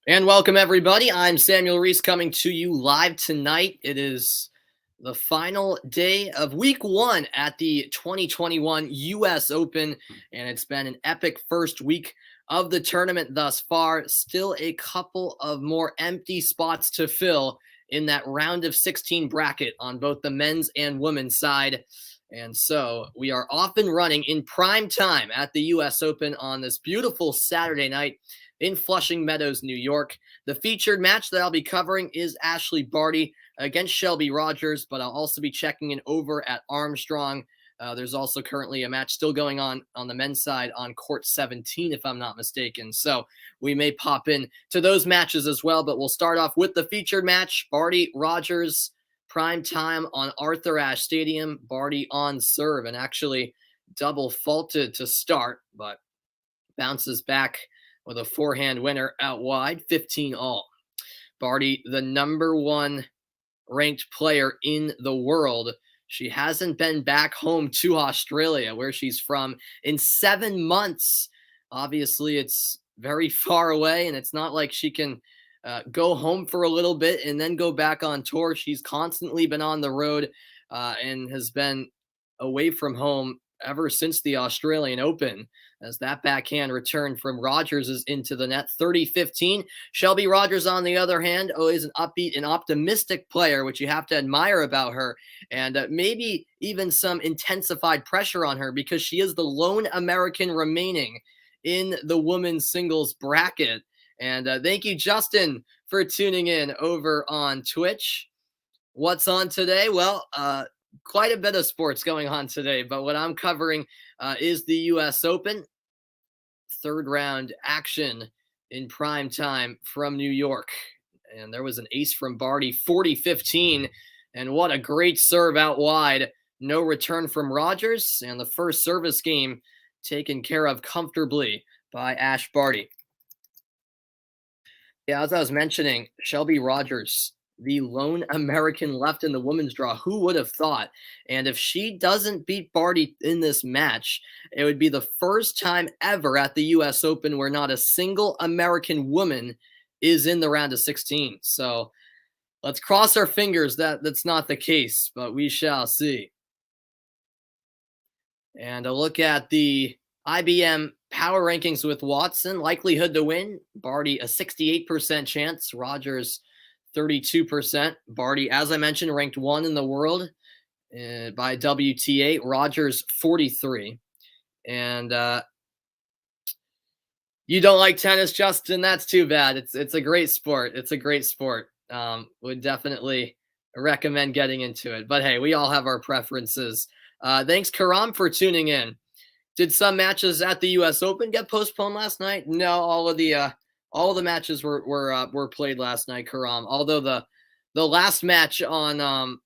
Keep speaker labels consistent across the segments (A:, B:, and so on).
A: And welcome, everybody. I'm Samuel Reese coming to you live tonight. It is the final day of week one at the 2021 U.S. Open, and it's been an epic first week of the tournament thus far. Still a couple of more empty spots to fill in that round of 16 bracket on both the men's and women's side. And so we are off and running in prime time at the U.S. Open on this beautiful Saturday night in Flushing Meadows, New York. The featured match that I'll be covering is Ashleigh Barty against Shelby Rogers, but I'll also be checking in over at Armstrong. There's also currently a match still going on the men's side on court 17, if I'm not mistaken. So we may pop in to those matches as well, but we'll start off with the featured match, Barty Rogers, prime time on Arthur Ashe Stadium. Barty on serve and actually double faulted to start, but bounces back with a forehand winner out wide, 15 all. Barty, the number one ranked player in the world. She hasn't been back home to Australia, where she's from, in 7 months. Obviously, it's very far away, and it's not like she can go home for a little bit and then go back on tour. She's constantly been on the road and has been away from home ever since the Australian Open, as that backhand return from Rogers is into the net, 30-15. Shelby Rogers, on the other hand, is an upbeat and optimistic player, which you have to admire about her, and maybe even some intensified pressure on her because she is the lone American remaining in the women's singles bracket. And thank you, Justin, for tuning in over on Twitch. What's on today? Well, quite a bit of sports going on today, but what I'm covering is the U.S. Open. Third round action in prime time from New York. And there was an ace from Barty, 40-15. And what a great serve out wide. No return from Rogers. And the first service game taken care of comfortably by Ashleigh Barty. Yeah, as I was mentioning, Shelby Rogers, the lone American left in the women's draw. Who would have thought? And if she doesn't beat Barty in this match, it would be the first time ever at the U.S. Open where not a single American woman is in the round of 16. So let's cross our fingers that that's not the case, but we shall see. And a look at the IBM power rankings with Watson. Likelihood to win, Barty a 68% chance, Rogers 32%. Barty, as I mentioned, ranked 1 in the world by WTA, Rogers 43. And you don't like tennis, Justin? That's too bad. It's a great sport. It's a great sport. Would definitely recommend getting into it. But hey, we all have our preferences. Thanks, Karam, for tuning in. Did some matches at the U.S. Open get postponed last night? No, all of the matches were played last night, Karam. Although the last match on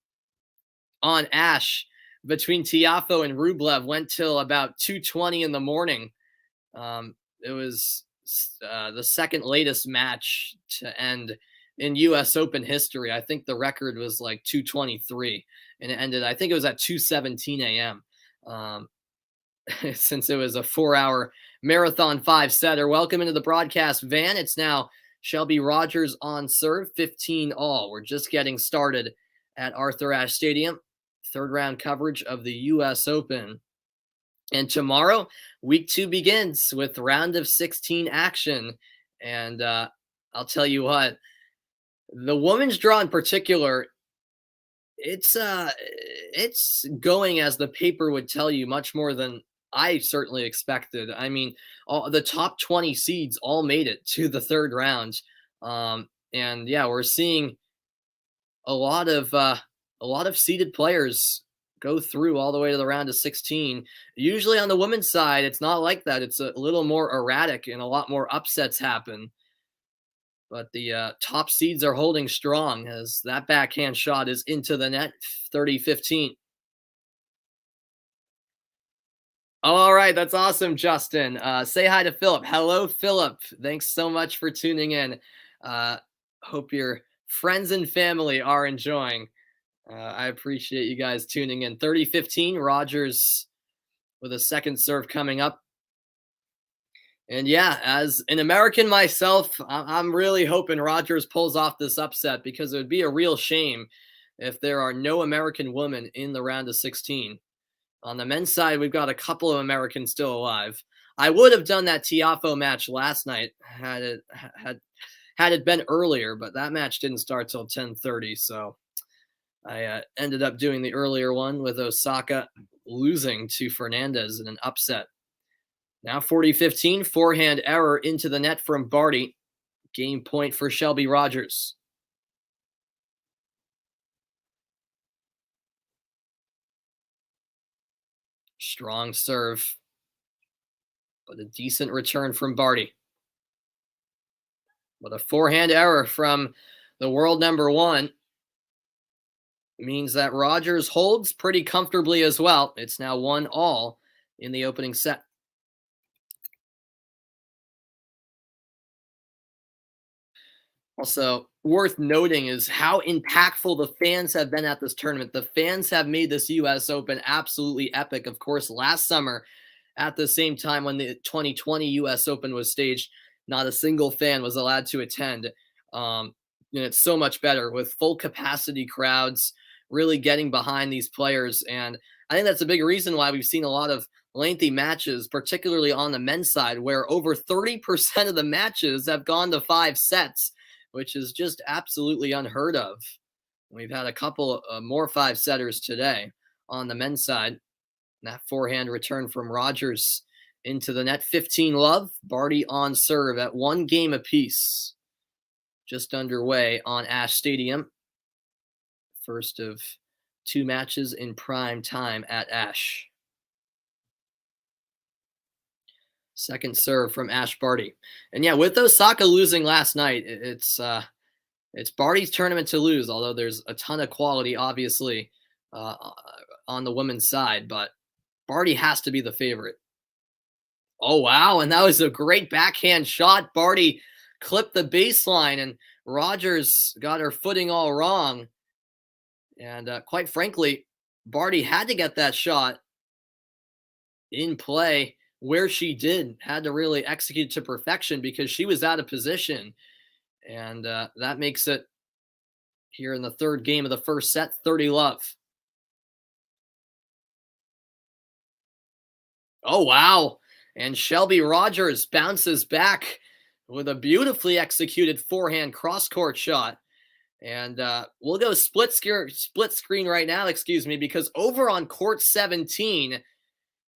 A: Ashe between Tiafoe and Rublev went till about 2:20 in the morning. It was the second latest match to end in U.S. Open history. I think the record was like 2:23, and it ended, I think it was at 2:17 a.m. Since it was a 4-hour marathon 5-setter. Welcome into the broadcast van. It's now Shelby Rogers on serve, 15 all. We're just getting started at Arthur Ashe Stadium. Third round coverage of the U.S. Open. And tomorrow, week 2 begins with round of 16 action. And I'll tell you what, the women's draw in particular, it's going as the paper would tell you, much more than I certainly expected. I mean, the top 20 seeds all made it to the third round. And yeah, we're seeing a lot of seeded players go through all the way to the round of 16. Usually on the women's side, it's not like that. It's a little more erratic and a lot more upsets happen. But the top seeds are holding strong as that backhand shot is into the net, 30-15. All right, that's awesome, Justin. Say hi to Philip. Hello, Philip. Thanks so much for tuning in. Hope your friends and family are enjoying. I appreciate you guys tuning in. 30-15, Rogers with a second serve coming up. And yeah, as an American myself, I'm really hoping Rogers pulls off this upset because it would be a real shame if there are no American women in the round of 16. On the men's side, we've got a couple of Americans still alive. I would have done that Tiafo match last night had it been earlier, but that match didn't start till 10:30, so I ended up doing the earlier one with Osaka losing to Fernandez in an upset. Now 40-15, forehand error into the net from Barty. Game point for Shelby Rogers. Strong serve, but a decent return from Barty. But a forehand error from the world number one means that Rogers holds pretty comfortably as well. It's now 1-all in the opening set. Also, worth noting is how impactful the fans have been at this tournament. The fans have made this US Open absolutely epic. Of course, last summer, at the same time when the 2020 US Open was staged, not a single fan was allowed to attend. And it's so much better with full capacity crowds really getting behind these players. And I think that's a big reason why we've seen a lot of lengthy matches, particularly on the men's side, where over 30% of the matches have gone to 5 sets, which is just absolutely unheard of. We've had a couple more 5-setters today on the men's side. That forehand return from Rogers into the net, 15-love. Barty on serve at 1 game apiece. Just underway on Ash Stadium. First of 2 matches in prime time at Ash. Second serve from Ash Barty. And yeah, with Osaka losing last night, it's Barty's tournament to lose, although there's a ton of quality, obviously, on the women's side. But Barty has to be the favorite. Oh, wow. And that was a great backhand shot. Barty clipped the baseline, and Rogers got her footing all wrong. And quite frankly, Barty had to get that shot in play where she did, had to really execute to perfection because she was out of position. And that makes it here in the third game of the first set, 30-love. Oh, wow. And Shelby Rogers bounces back with a beautifully executed forehand cross-court shot. And we'll go split screen right now, because over on court 17,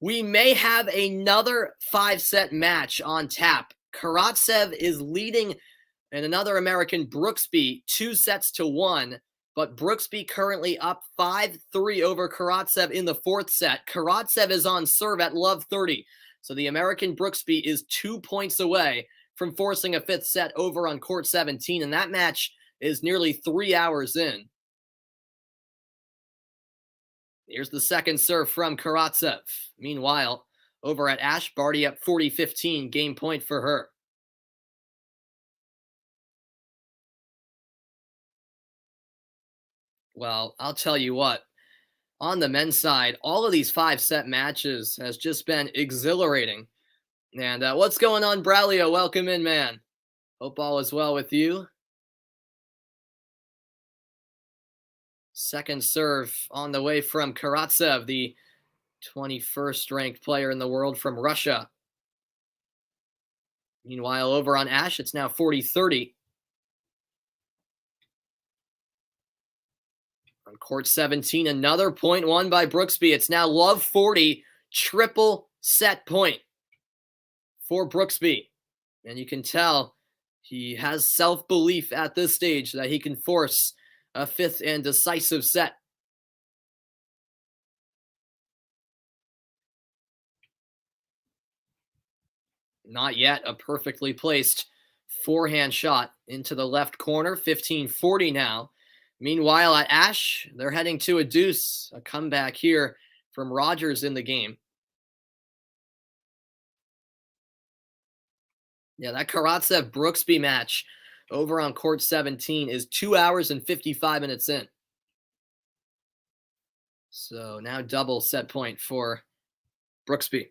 A: we may have another 5-set match on tap. Karatsev is leading and another American, Brooksby, 2-1. But Brooksby currently up 5-3 over Karatsev in the 4th set. Karatsev is on serve at love 30. So the American Brooksby is 2 points away from forcing a 5th set over on court 17. And that match is nearly 3 hours in. Here's the second serve from Karatsev. Meanwhile, over at Ash, Barty up 40-15, game point for her. Well, I'll tell you what, on the men's side, all of these 5-set matches has just been exhilarating. And what's going on, Braulio? Welcome in, man. Hope all is well with you. Second serve on the way from Karatsev, the 21st ranked player in the world from Russia. Meanwhile, over on Ash, it's now 40-30. On court 17, another point won by Brooksby. It's now love 40, triple set point for Brooksby. And you can tell he has self-belief at this stage that he can force a 5th and decisive set. Not yet. A perfectly placed forehand shot into the left corner. 15-40 now. Meanwhile, at Ash, they're heading to a deuce. A comeback here from Rogers in the game. Yeah, that Karatsev-Brooksby match over on court 17 is 2 hours and 55 minutes in. So now double set point for Brooksby.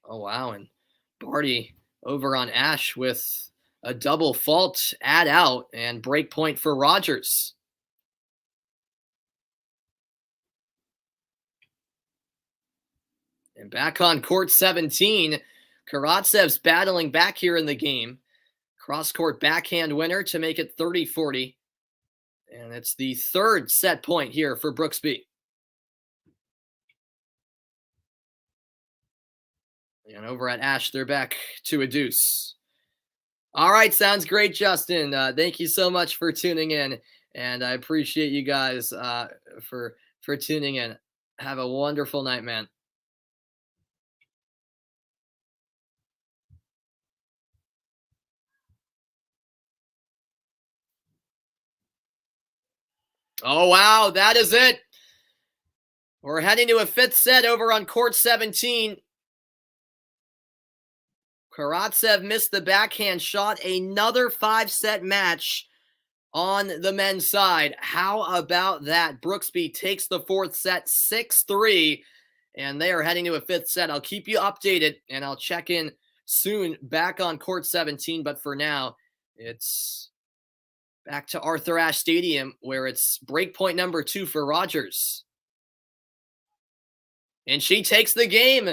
A: Oh, wow. And Barty over on Ash with a double fault add out and break point for Rogers. And back on court 17, Karatsev's battling back here in the game. Cross court backhand winner to make it 30-40. And it's the third set point here for Brooksby. And over at Ash, they're back to a deuce. All right, sounds great, Justin. Thank you so much for tuning in, and I appreciate you guys for tuning in. Have a wonderful night, man. Oh, wow, that is it. We're heading to a fifth set over on court 17. Karatsev missed the backhand shot. Another 5-set match on the men's side. How about that? Brooksby takes the fourth set 6-3, and they are heading to a fifth set. I'll keep you updated, and I'll check in soon back on court 17. But for now, it's back to Arthur Ashe Stadium, where it's break point number 2 for Rogers. And she takes the game.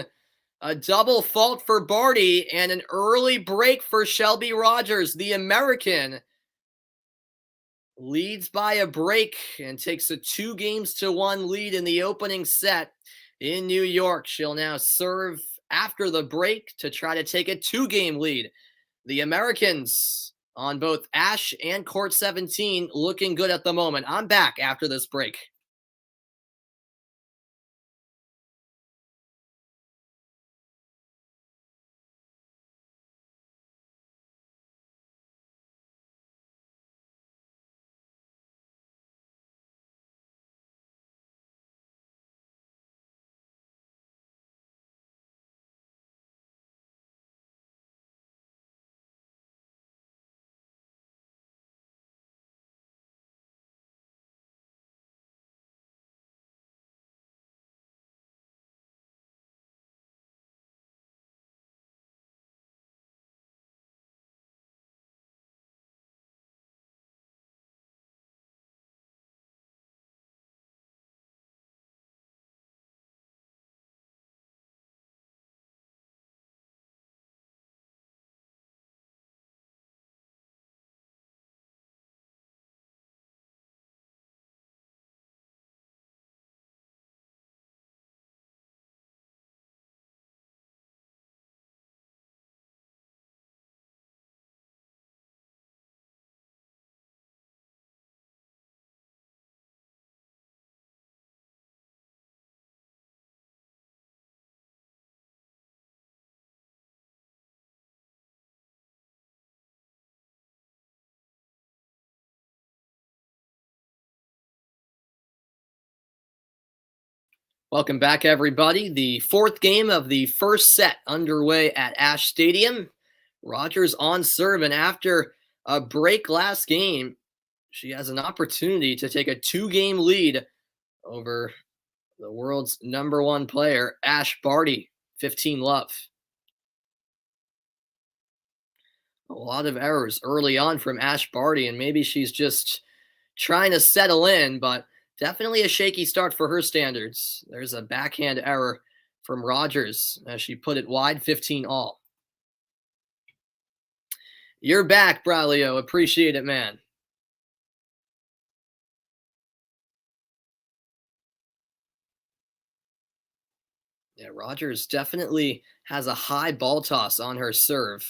A: A double fault for Barty and an early break for Shelby Rogers. The American leads by a break and takes a 2-1 lead in the opening set in New York. She'll now serve after the break to try to take a 2-game lead. The Americans on both Ash and court 17 looking good at the moment. I'm back after this break. Welcome back, everybody. The fourth game of the first set underway at Ashe Stadium. Rogers on serve, and after a break last game, she has an opportunity to take a 2-game lead over the world's #1 player, Ashleigh Barty, 15-love. A lot of errors early on from Ashleigh Barty, and maybe she's just trying to settle in, but definitely a shaky start for her standards. There's a backhand error from Rogers as she put it wide, 15 all. You're back, Braulio. Appreciate it, man. Yeah, Rogers definitely has a high ball toss on her serve.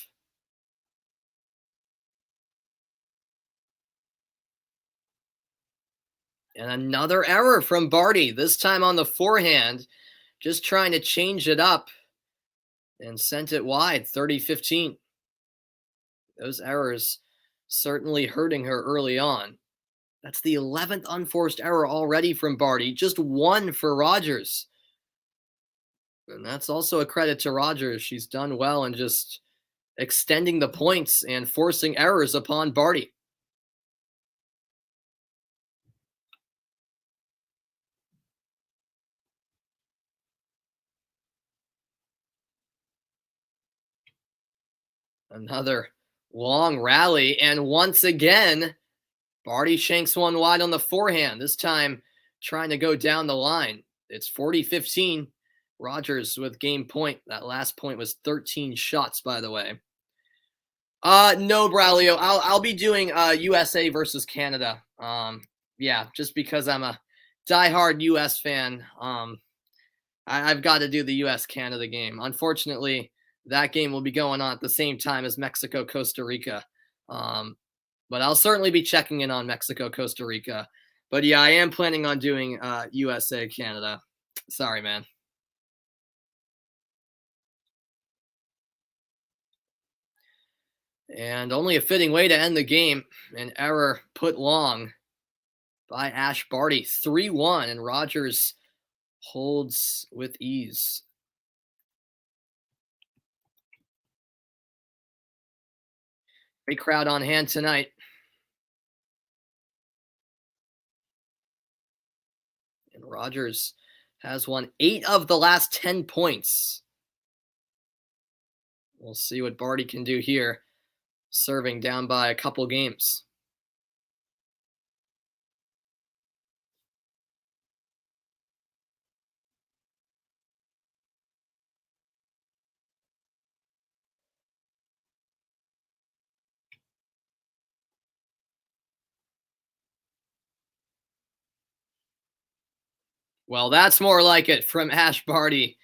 A: And another error from Barty, this time on the forehand, just trying to change it up and sent it wide, 30-15. Those errors certainly hurting her early on. That's the 11th unforced error already from Barty, just 1 for Rogers. And that's also a credit to Rogers. She's done well in just extending the points and forcing errors upon Barty. Another long rally, and once again, Barty shanks one wide on the forehand, this time trying to go down the line. It's 40-15. Rogers with game point. That last point was 13 shots, by the way. No, Braulio. I'll be doing USA versus Canada. Yeah, just because I'm a diehard US fan. I've got to do the US Canada game. Unfortunately, that game will be going on at the same time as Mexico Costa Rica. But I'll certainly be checking in on Mexico Costa Rica. But yeah, I am planning on doing USA Canada. Sorry, man. And only a fitting way to end the game. An error put long by Ashleigh Barty. 3-1, and Rogers holds with ease. Great crowd on hand tonight. And Rogers has won 8 of the last 10 points. We'll see what Barty can do here, serving down by a couple games. Well, that's more like it from Ashleigh Barty,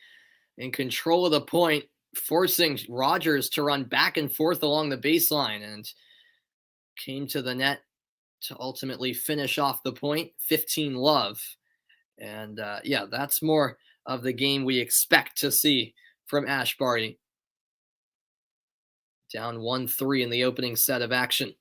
A: in control of the point, forcing Rogers to run back and forth along the baseline, and came to the net to ultimately finish off the point. 15-love. And yeah, that's more of the game we expect to see from Ashleigh Barty. Down 1-3 in the opening set of action.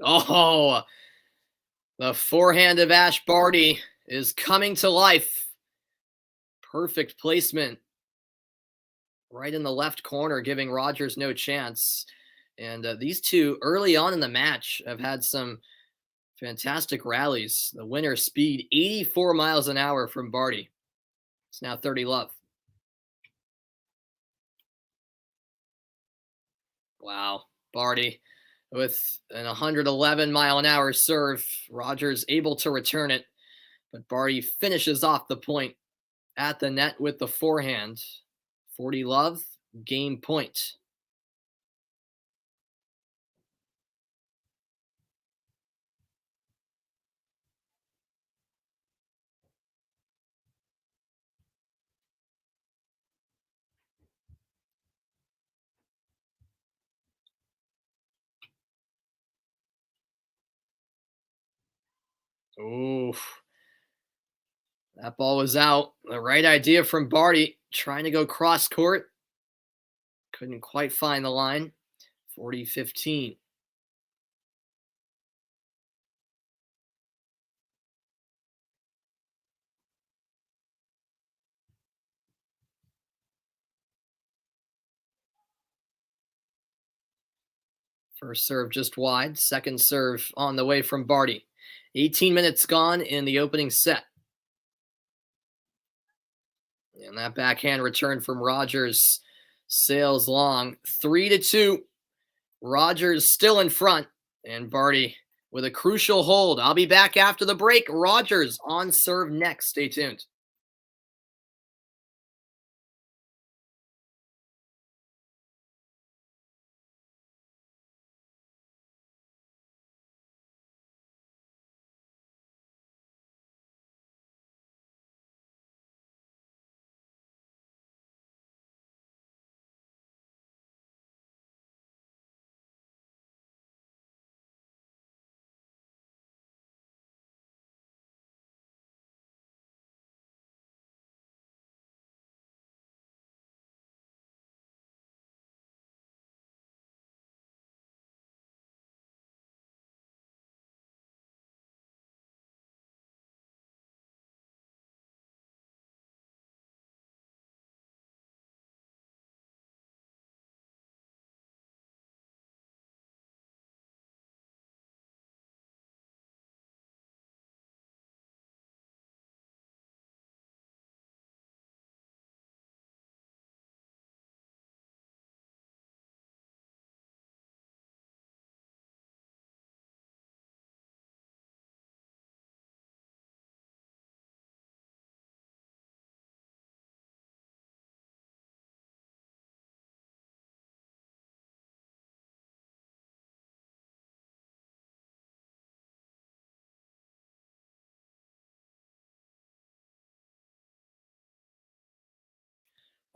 A: Oh, the forehand of Ashleigh Barty is coming to life. Perfect placement right in the left corner, giving Rogers no chance. And these two early on in the match have had some fantastic rallies. The winner speed 84 miles an hour from Barty. It's now 30-love. Wow. Barty with an 111-mile-an-hour serve. Rogers able to return it, but Barty finishes off the point at the net with the forehand. 40-love, game point. Oof. That ball was out. The right idea from Barty, trying to go cross court. Couldn't quite find the line. 40-15. First serve just wide. Second serve on the way from Barty. 18 minutes gone in the opening set. And that backhand return from Rogers sails long. 3-2. Rogers still in front. And Barty with a crucial hold. I'll be back after the break. Rogers on serve next. Stay tuned.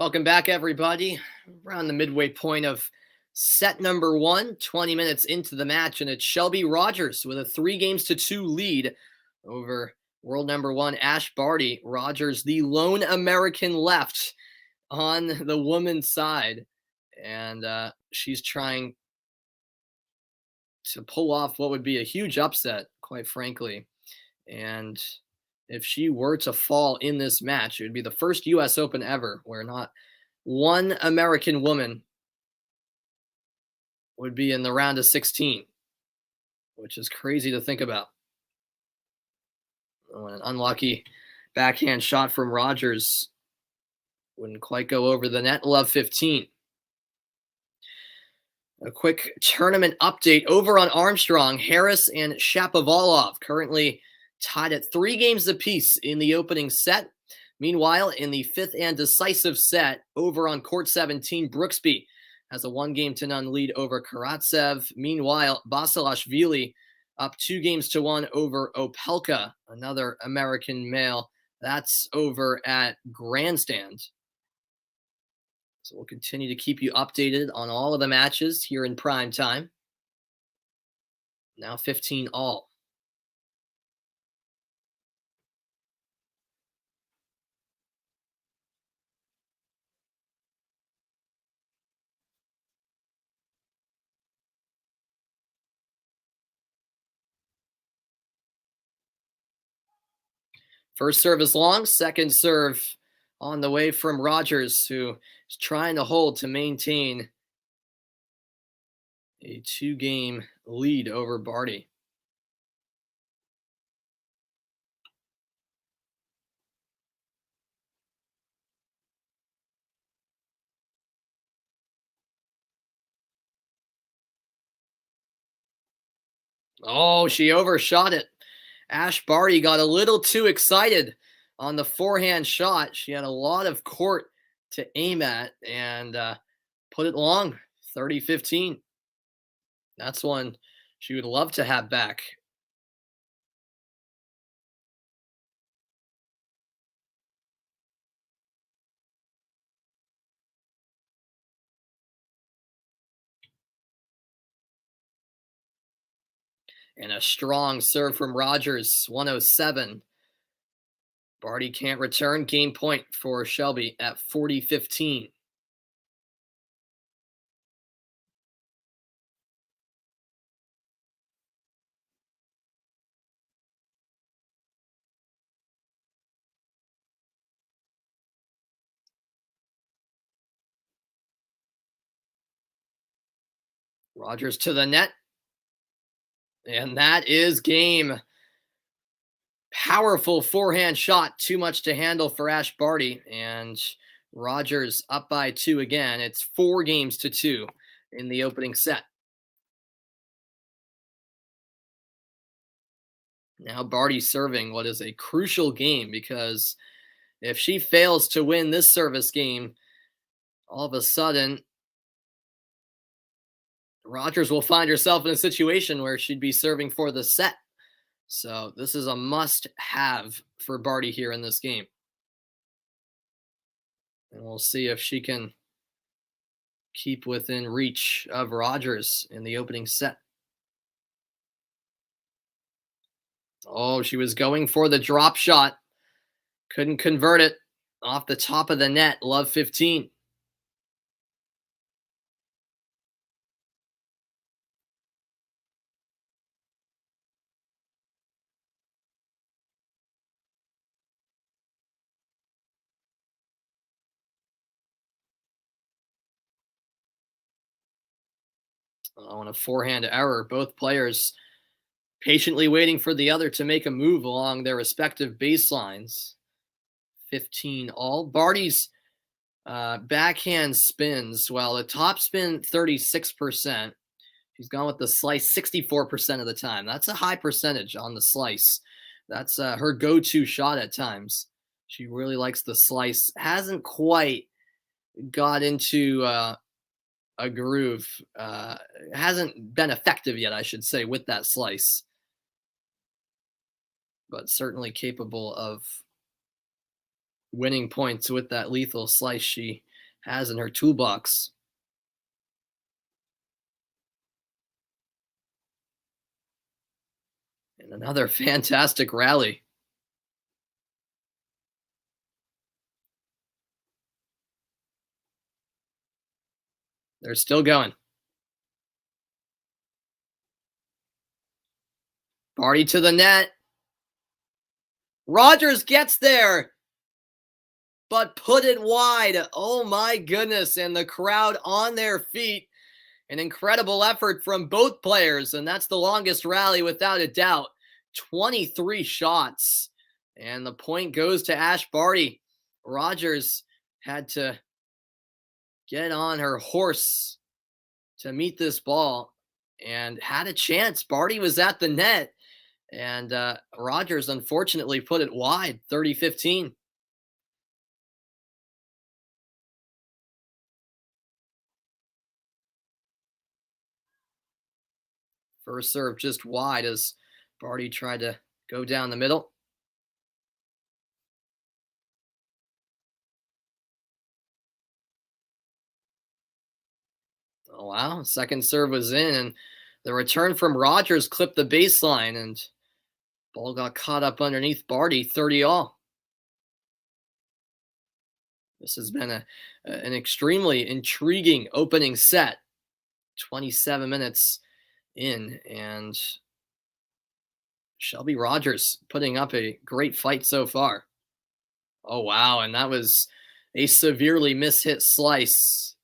A: Welcome back, everybody. Around the midway point of set number 1, 20 minutes into the match, and it's Shelby Rogers with a 3-2 lead over world number 1 Ashleigh Barty. Rogers, the lone American left on the woman's side, and she's trying to pull off what would be a huge upset, quite frankly. And if she were to fall in this match, it would be the first U.S. Open ever where not one American woman would be in the round of 16, which is crazy to think about. An unlucky backhand shot from Rogers wouldn't quite go over the net. Love 15. A quick tournament update over on Armstrong. Harris and Shapovalov currently tied at 3 games apiece in the opening set. Meanwhile, in the 5th and decisive set, over on court 17, Brooksby has a 1-0 lead over Karatsev. Meanwhile, Basilashvili up 2-1 over Opelka, another American male. That's over at Grandstand. So we'll continue to keep you updated on all of the matches here in prime time. Now 15 all. First serve is long, second serve on the way from Rogers, who is trying to hold to maintain a 2-game lead over Barty. Oh, she overshot it. Ashleigh Barty got a little too excited on the forehand shot. She had a lot of court to aim at and put it long, 30-15. That's one she would love to have back. And a strong serve from Rogers, 107. Barty can't return. Game point for Shelby at 40-15. Rogers to the net. And that is game. Powerful forehand shot. Too much to handle for Ashleigh Barty. And Rogers up by 2 again. It's 4-2 in the opening set. Now Barty serving what is a crucial game, because if she fails to win this service game, all of a sudden Rogers will find herself in a situation where she'd be serving for the set. So this is a must-have for Barty here in this game. And we'll see if she can keep within reach of Rogers in the opening set. Oh, she was going for the drop shot. Couldn't convert it off the top of the net. Love 15. On a forehand error, both players patiently waiting for the other to make a move along their respective baselines. 15 all. Barty's backhand spins, well, the top spin 36%. She's gone with the slice 64% of the time. That's a high percentage on the slice. That's her go-to shot at times. She really likes the slice. Hasn't quite got into a groove. Hasn't been effective yet, I should say, with that slice. But certainly capable of winning points with that lethal slice she has in her toolbox. And another fantastic rally. They're still going. Barty to the net. Rogers gets there, but put it wide. Oh my goodness. And the crowd on their feet. An incredible effort from both players. And that's the longest rally without a doubt. 23 shots. And the point goes to Ashleigh Barty. Rogers had to get on her horse to meet this ball and had a chance. Barty was at the net. And Rogers, unfortunately, put it wide, 30-15. First serve just wide as Barty tried to go down the middle. Oh, wow. Second serve was in, and the return from Rogers clipped the baseline, and ball got caught up underneath Barty, 30-all. This has been an extremely intriguing opening set. 27 minutes in, and Shelby Rogers putting up a great fight so far. Oh, wow. And that was a severely mishit slice.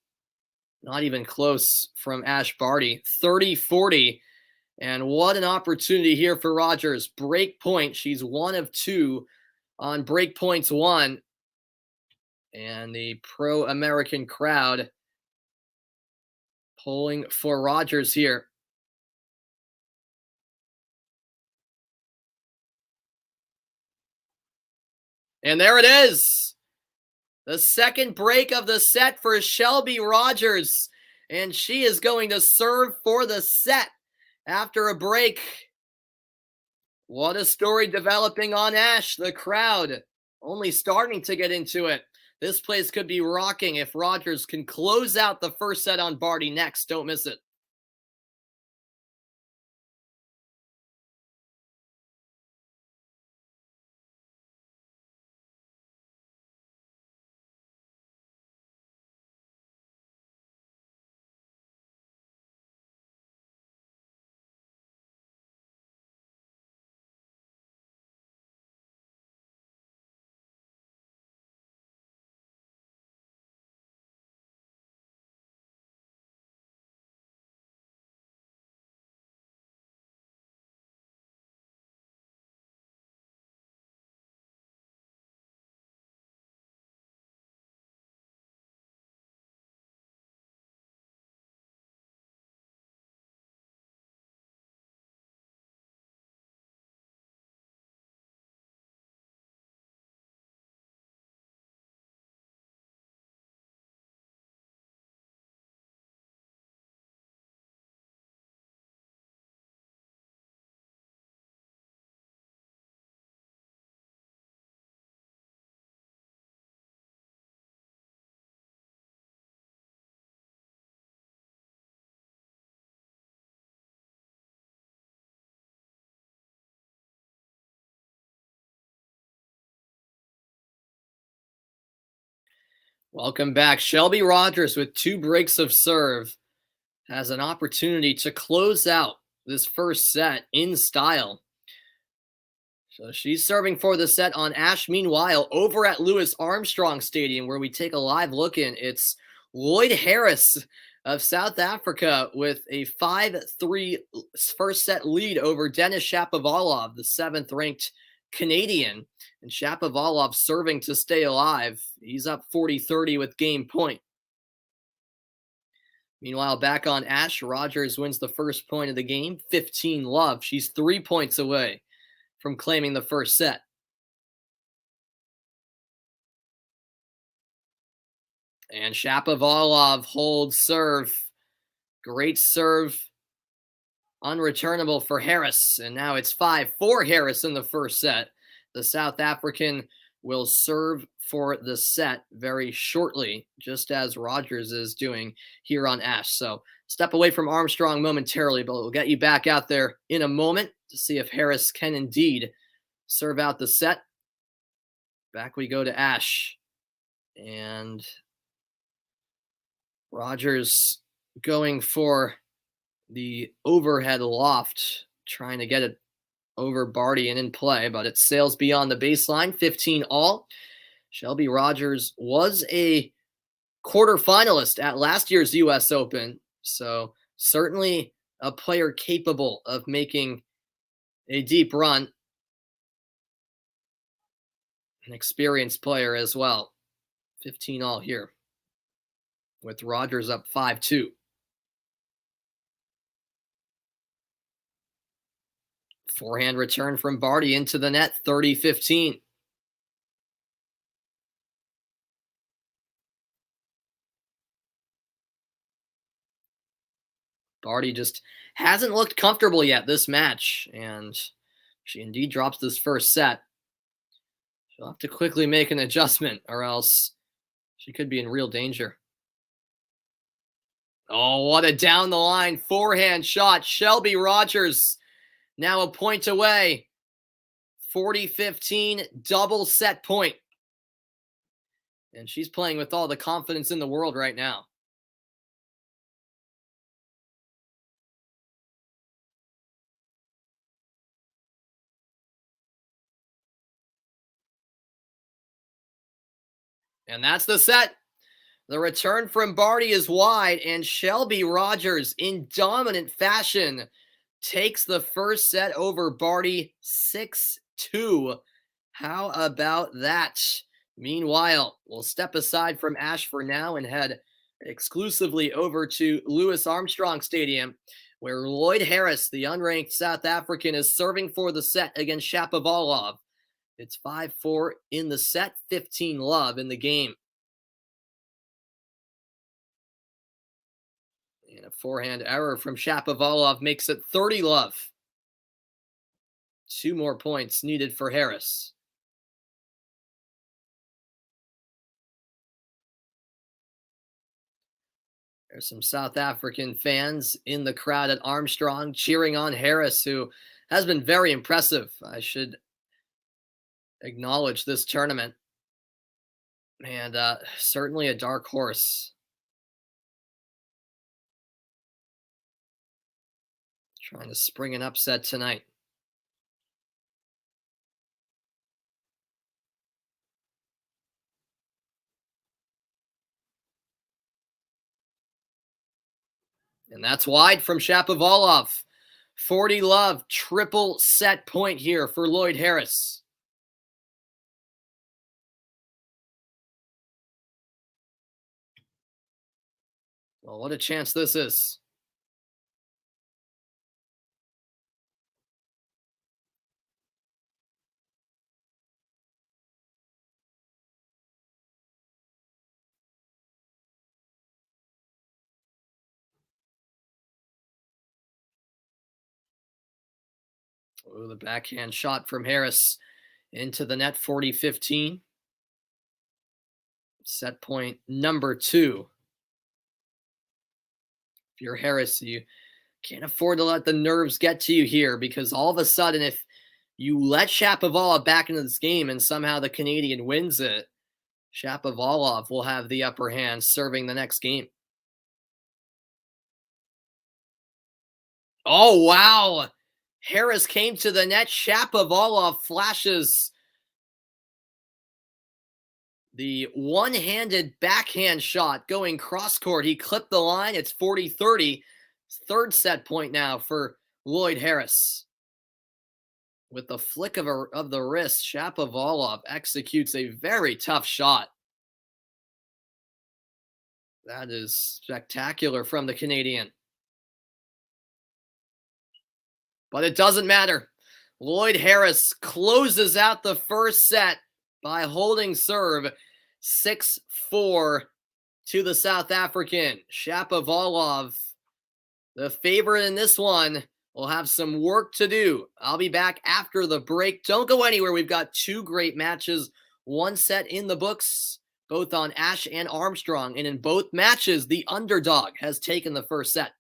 A: Not even close from Ashleigh Barty. 30-40. And what an opportunity here for Rogers. Break point. She's one of two on break points won. And the pro-American crowd pulling for Rogers here. And there it is. The second break of the set for Shelby Rogers. And she is going to serve for the set after a break. What a story developing on Ash. The crowd only starting to get into it. This place could be rocking if Rogers can close out the first set on Barty next. Don't miss it. Welcome back. Shelby Rogers with 2 breaks of serve has an opportunity to close out this first set in style. So she's serving for the set on Ash. Meanwhile, over at Louis Armstrong Stadium, where we take a live look in, it's Lloyd Harris of South Africa with a 5-3 first set lead over Denis Shapovalov, the 7th-ranked Canadian. And Shapovalov serving to stay alive. He's up 40-30 with game point. Meanwhile, back on Ash, Rogers wins the first point of the game, 15-love. She's 3 points away from claiming the first set. And Shapovalov holds serve. Great serve. Unreturnable for Harris. And now it's 5-4 Harris in the first set. The South African will serve for the set very shortly, just as Rogers is doing here on Ash. So step away from Armstrong momentarily, but we'll get you back out there in a moment to see if Harris can indeed serve out the set. Back we go to Ash. And Rogers going for the overhead loft, trying to get it over Barty and in play, but it sails beyond the baseline, 15 all. Shelby Rogers was a quarterfinalist at last year's U.S. Open, so certainly a player capable of making a deep run. An experienced player as well. 15 all here, with Rogers up 5-2. Forehand return from Barty into the net, 30-15. Barty just hasn't looked comfortable yet this match, and she indeed drops this first set. She'll have to quickly make an adjustment, or else she could be in real danger. Oh, what a down the line forehand shot. Shelby Rogers now a point away. 40-15, double set point. And she's playing with all the confidence in the world right now. And that's the set. The return from Barty is wide, and Shelby Rogers, in dominant fashion, takes the first set over Barty 6-2. How about that? Meanwhile, we'll step aside from Ash for now and head exclusively over to Louis Armstrong Stadium, where Lloyd Harris, the unranked South African, is serving for the set against Shapovalov. It's 5-4 in the set, 15 love in the game. And a forehand error from Shapovalov makes it 30 love. 2 more points needed for Harris. There's some South African fans in the crowd at Armstrong cheering on Harris, who has been very impressive. I should acknowledge this tournament. And certainly a dark horse. Trying to spring an upset tonight. And that's wide from Shapovalov. 40 love, triple set point here for Lloyd Harris. Well, what a chance this is. Oh, the backhand shot from Harris into the net, 40-15. Set point number 2. If you're Harris, you can't afford to let the nerves get to you here, because all of a sudden, if you let Shapovalov back into this game and somehow the Canadian wins it, Shapovalov will have the upper hand serving the next game. Oh, wow. Harris came to the net. Shapovalov flashes the one-handed backhand shot going cross-court. He clipped the line. It's 40-30. Third set point now for Lloyd Harris. With the flick of the wrist, Shapovalov executes a very tough shot. That is spectacular from the Canadian. But it doesn't matter. Lloyd Harris closes out the first set by holding serve 6-4 to the South African. Shapovalov, the favorite in this one, will have some work to do. I'll be back after the break. Don't go anywhere. We've got 2 great matches one set in the books, both on Ash and Armstrong. And in both matches, the underdog has taken the first set.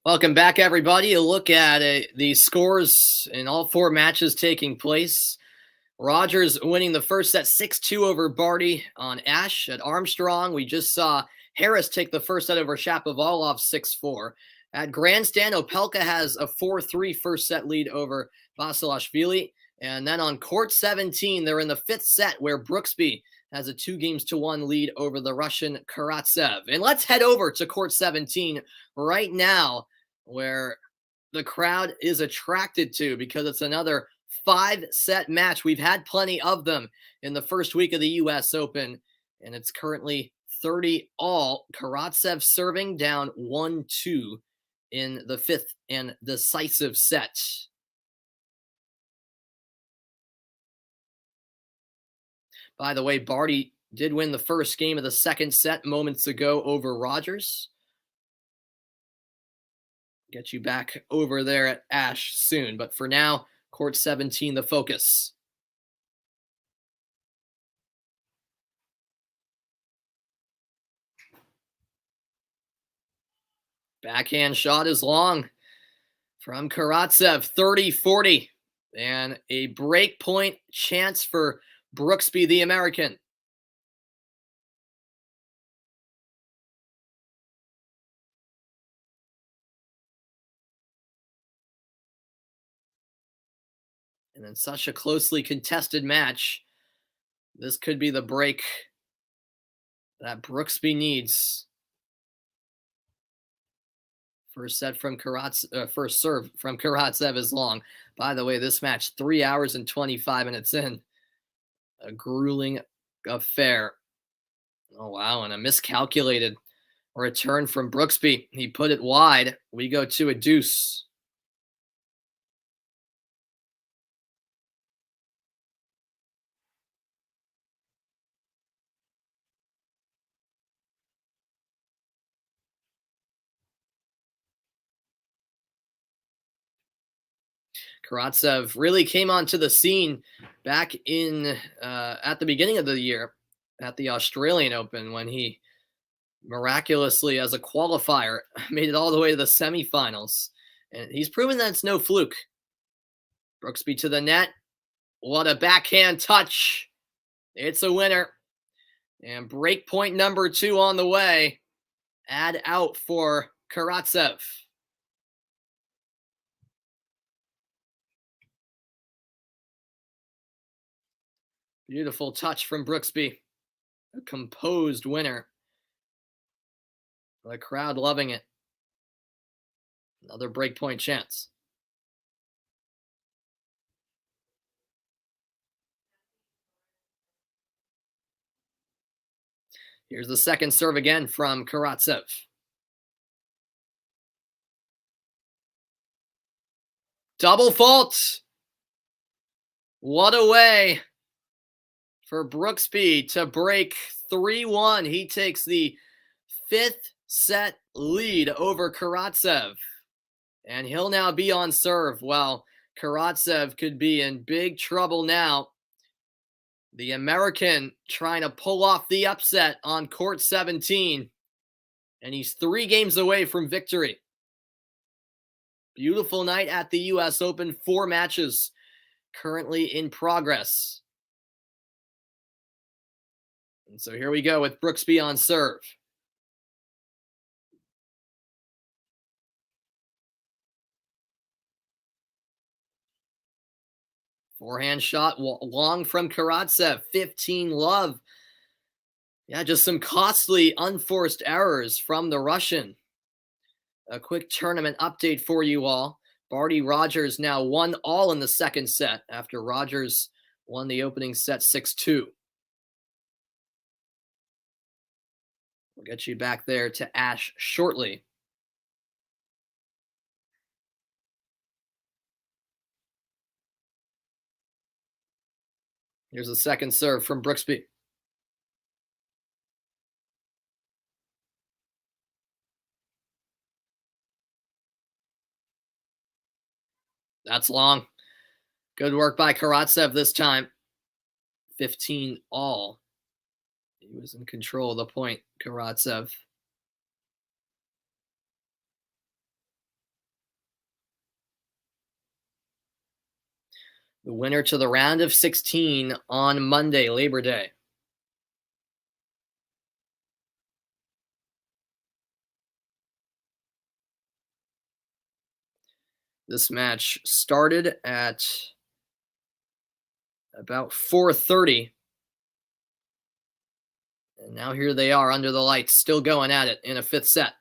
A: Welcome back, everybody. A look at the scores in all four matches taking place. Rogers winning the first set 6-2 over Barty on Ash. At Armstrong, we just saw Harris take the first set over Shapovalov 6-4. At Grandstand, Opelka has a 4-3 first set lead over Vasilashvili. And then on court 17, they're in the fifth set where Brooksby has a 2-1 lead over the Russian Karatsev. And let's head over to court 17 right now, where the crowd is attracted to, because it's another 5-set match. We've had plenty of them in the first week of the U.S. Open, and it's currently 30-all. Karatsev serving down 1-2 in the fifth and decisive set. By the way, Barty did win the first game of the second set moments ago over Rogers. Get you back over there at Ash soon, but for now, court 17, the focus. Backhand shot is long from Karatsev, 30-40, and a break point chance for Brooksby, the American. And in such a closely contested match, this could be the break that Brooksby needs. First serve from Karatsev is long. By the way, this match 3 hours and 25 minutes in. A grueling affair. Oh wow, and a miscalculated return from Brooksby. He put it wide. We go to a deuce. Karatsev really came onto the scene back in at the beginning of the year at the Australian Open, when he miraculously, as a qualifier, made it all the way to the semifinals. And he's proven that it's no fluke. Brooksby to the net. What a backhand touch. It's a winner. And break point number 2 on the way. Add out for Karatsev. Beautiful touch from Brooksby. A composed winner. The crowd loving it. Another breakpoint chance. Here's the second serve again from Karatsev. Double fault. What a way for Brooksby to break 3-1. He takes the 5th set lead over Karatsev. And he'll now be on serve. Well, Karatsev could be in big trouble now. The American trying to pull off the upset on court 17. And he's 3 games away from victory. Beautiful night at the U.S. Open. 4 matches currently in progress. And so here we go with Brooksby on serve. Forehand shot long from Karatsev. 15 love. Yeah, just some costly unforced errors from the Russian. A quick tournament update for you all. Barty Rogers now 1-all in the second set after Rogers won the opening set 6-2. We'll get you back there to Ash shortly. Here's the second serve from Brooksby. That's long. Good work by Karatsev this time. 15-all. He was in control of the point, Karatsev. The winner to the round of 16 on Monday, Labor Day. This match started at about 4:30. And now here they are under the lights, still going at it in a 5th set.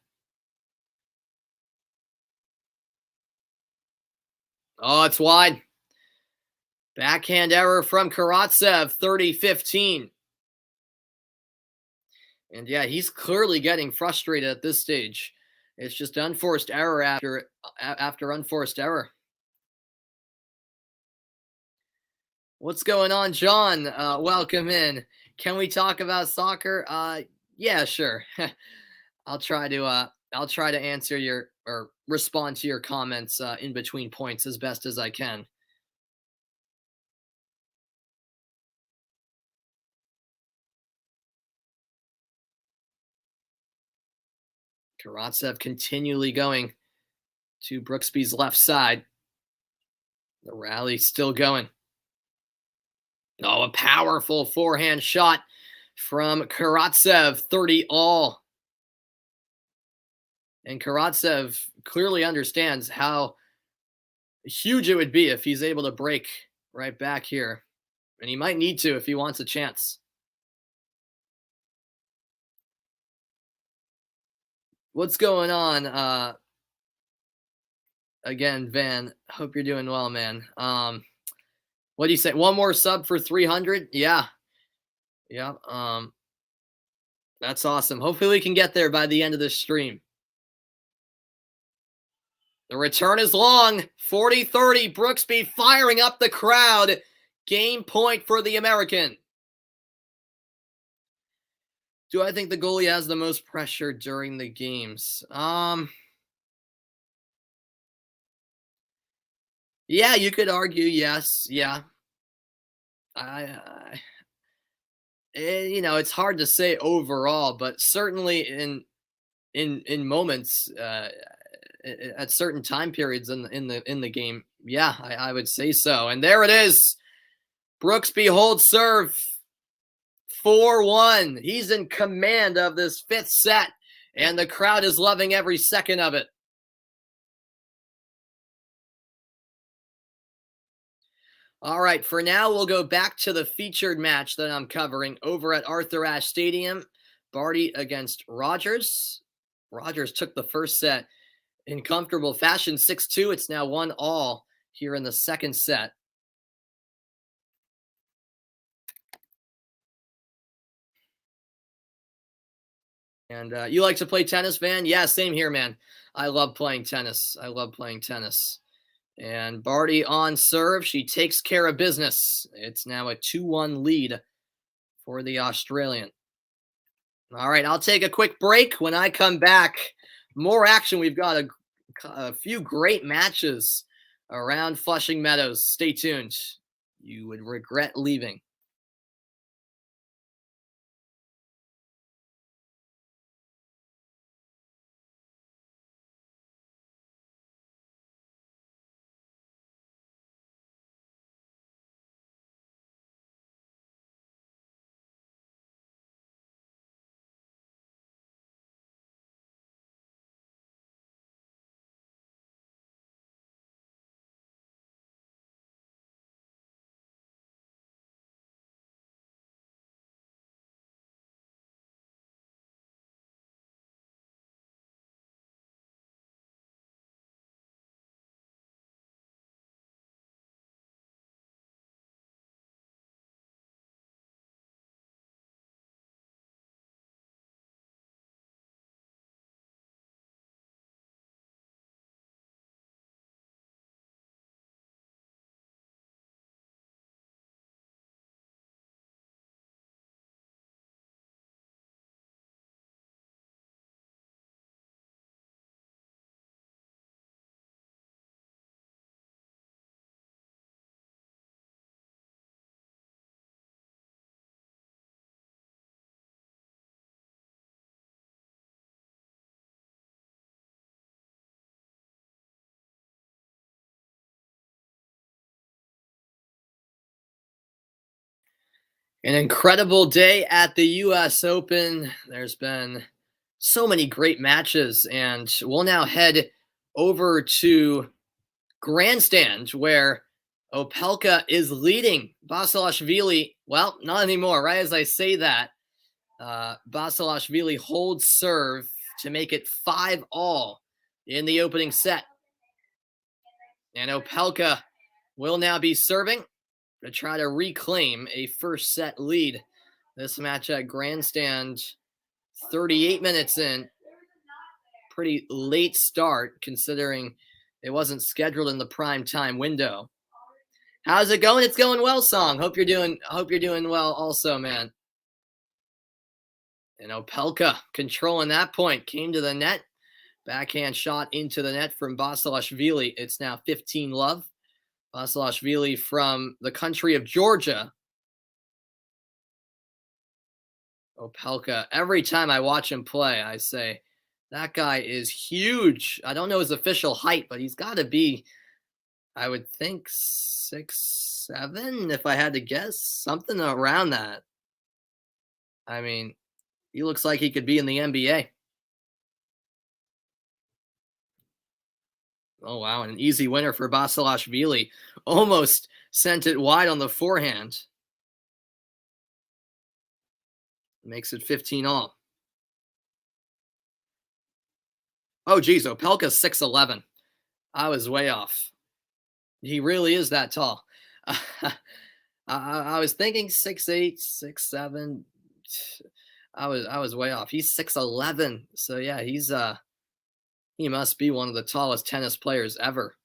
A: Oh, it's wide. Backhand error from Karatsev, 30-15. And yeah, he's clearly getting frustrated at this stage. It's just unforced error after unforced error. What's going on, John? Welcome in. Can we talk about soccer? Yeah, sure. I'll try to answer or respond to your comments in between points as best as I can. Karatsev continually going to Brooksby's left side. The rally still going. Oh, a powerful forehand shot from Karatsev, 30-all. And Karatsev clearly understands how huge it would be if he's able to break right back here. And he might need to if he wants a chance. What's going on? Again, Van, hope you're doing well, man. What do you say? One more sub for 300? Yeah. That's awesome. Hopefully we can get there by the end of this stream. The return is long. 40-30. Brooksby firing up the crowd. Game point for the American. Do I think the goalie has the most pressure during the games? Yeah, you could argue yes. Yeah. It's hard to say overall, but certainly in moments at certain time periods in the game, yeah, I would say so. And there it is. Brooksby holds serve 4-1. He's in command of this 5th set, and the crowd is loving every second of it. All right, for now, we'll go back to the featured match that I'm covering over at Arthur Ashe Stadium. Barty against Rogers. Rogers took the first set in comfortable fashion. 6-2. It's now 1-all here in the second set. And you like to play tennis, Van? Yeah, same here, man. I love playing tennis. And Barty on serve. She takes care of business. It's now a 2-1 lead for the Australian. All right, I'll take a quick break. When I come back, more action. We've got a few great matches around Flushing Meadows. Stay tuned. You would regret leaving. An incredible day at the U.S. Open. There's been so many great matches, and we'll now head over to Grandstand, where Opelka is leading Basilashvili. Well, not anymore. Right as I say that, Basilashvili holds serve to make it 5-all in the opening set. And Opelka will now be serving to try to reclaim a first set lead. This match at Grandstand, 38 minutes in. Pretty late start considering it wasn't scheduled in the prime time window. How's it going? It's going well, Song. Hope you're doing well also, man. And Opelka controlling that point. Came to the net. Backhand shot into the net from Basilashvili. It's now 15-love. Basilashvili from the country of Georgia. Opelka, every time I watch him play, I say, that guy is huge. I don't know his official height, but he's got to be, I would think, 6'7", if I had to guess. Something around that. I mean, he looks like he could be in the NBA. Oh, wow. And an easy winner for Basilashvili. Almost sent it wide on the forehand. Makes it 15-all. Oh, geez. Opelka's 6'11". I was way off. He really is that tall. I was thinking 6'8", 6'7". I was way off. He's 6'11". So, yeah, he must be one of the tallest tennis players ever.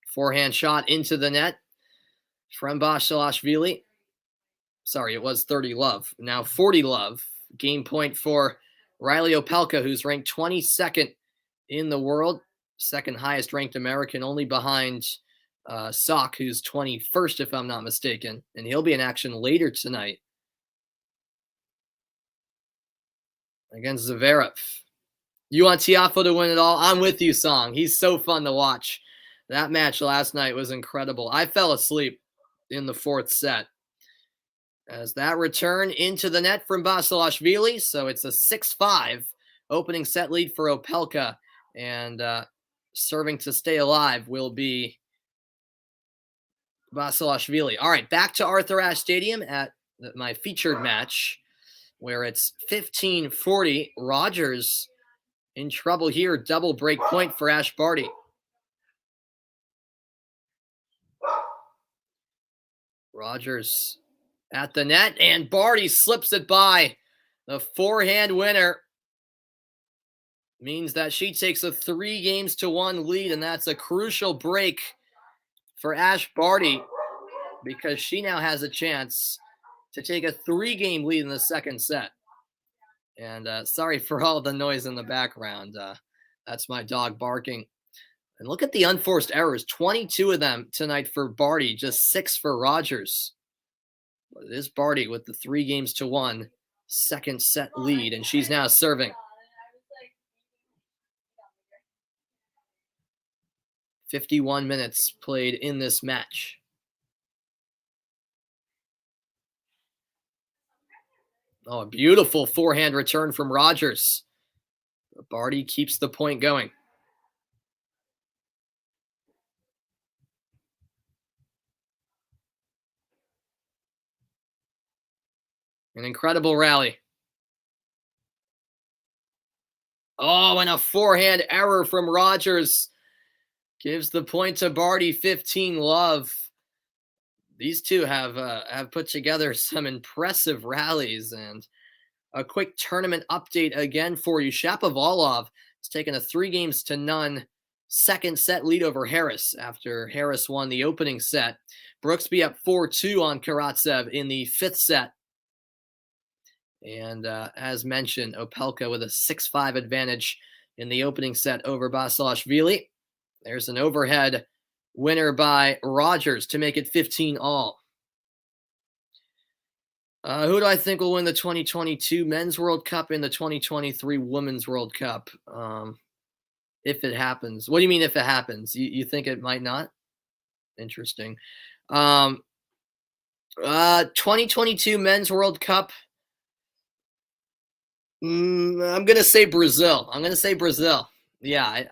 A: Forehand shot into the net from Basilashvili. Sorry, it was 30-love. Now 40-love. Game point for Riley Opelka, who's ranked 22nd in the world. Second highest ranked American, only behind Sock, who's 21st, if I'm not mistaken. And he'll be in action later tonight against Zverev. You want Tiafoe to win it all? I'm with you, Song. He's so fun to watch. That match last night was incredible. I fell asleep in the fourth set. As that return into the net from Basilashvili. So it's a 6-5 opening set lead for Opelka. And serving to stay alive will be Basilashvili. All right, back to Arthur Ashe Stadium at my featured match. where it's 15-40. Rogers in trouble here. Double break point for Ashleigh Barty. Rogers at the net, and Barty slips it by. The forehand winner means that she takes a 3-1 lead, and that's a crucial break for Ashleigh Barty because she now has a chance to take a 3-game lead in the second set. And sorry for all the noise in the background. That's my dog barking. And look at the unforced errors. 22 of them tonight for Barty, just 6 for Rogers. But it is Barty with the 3-1 second set lead, and she's now serving. 51 minutes played in this match. Oh, a beautiful forehand return from Rogers. Barty keeps the point going. An incredible rally. Oh, and a forehand error from Rogers gives the point to Barty. 15-love. These two have put together some impressive rallies. And a quick tournament update again for you. Shapovalov has taken a 3-0 second set lead over Harris after Harris won the opening set. Brooksby up 4-2 on Karatsev in the 5th set. And as mentioned, Opelka with a 6-5 advantage in the opening set over Basilashvili. There's an overhead winner by Rogers to make it 15-all. Who do I think will win the 2022 Men's World Cup and the 2023 Women's World Cup? If it happens. What do you mean if it happens? You think it might not? Interesting. 2022 Men's World Cup. I'm going to say Brazil. Yeah,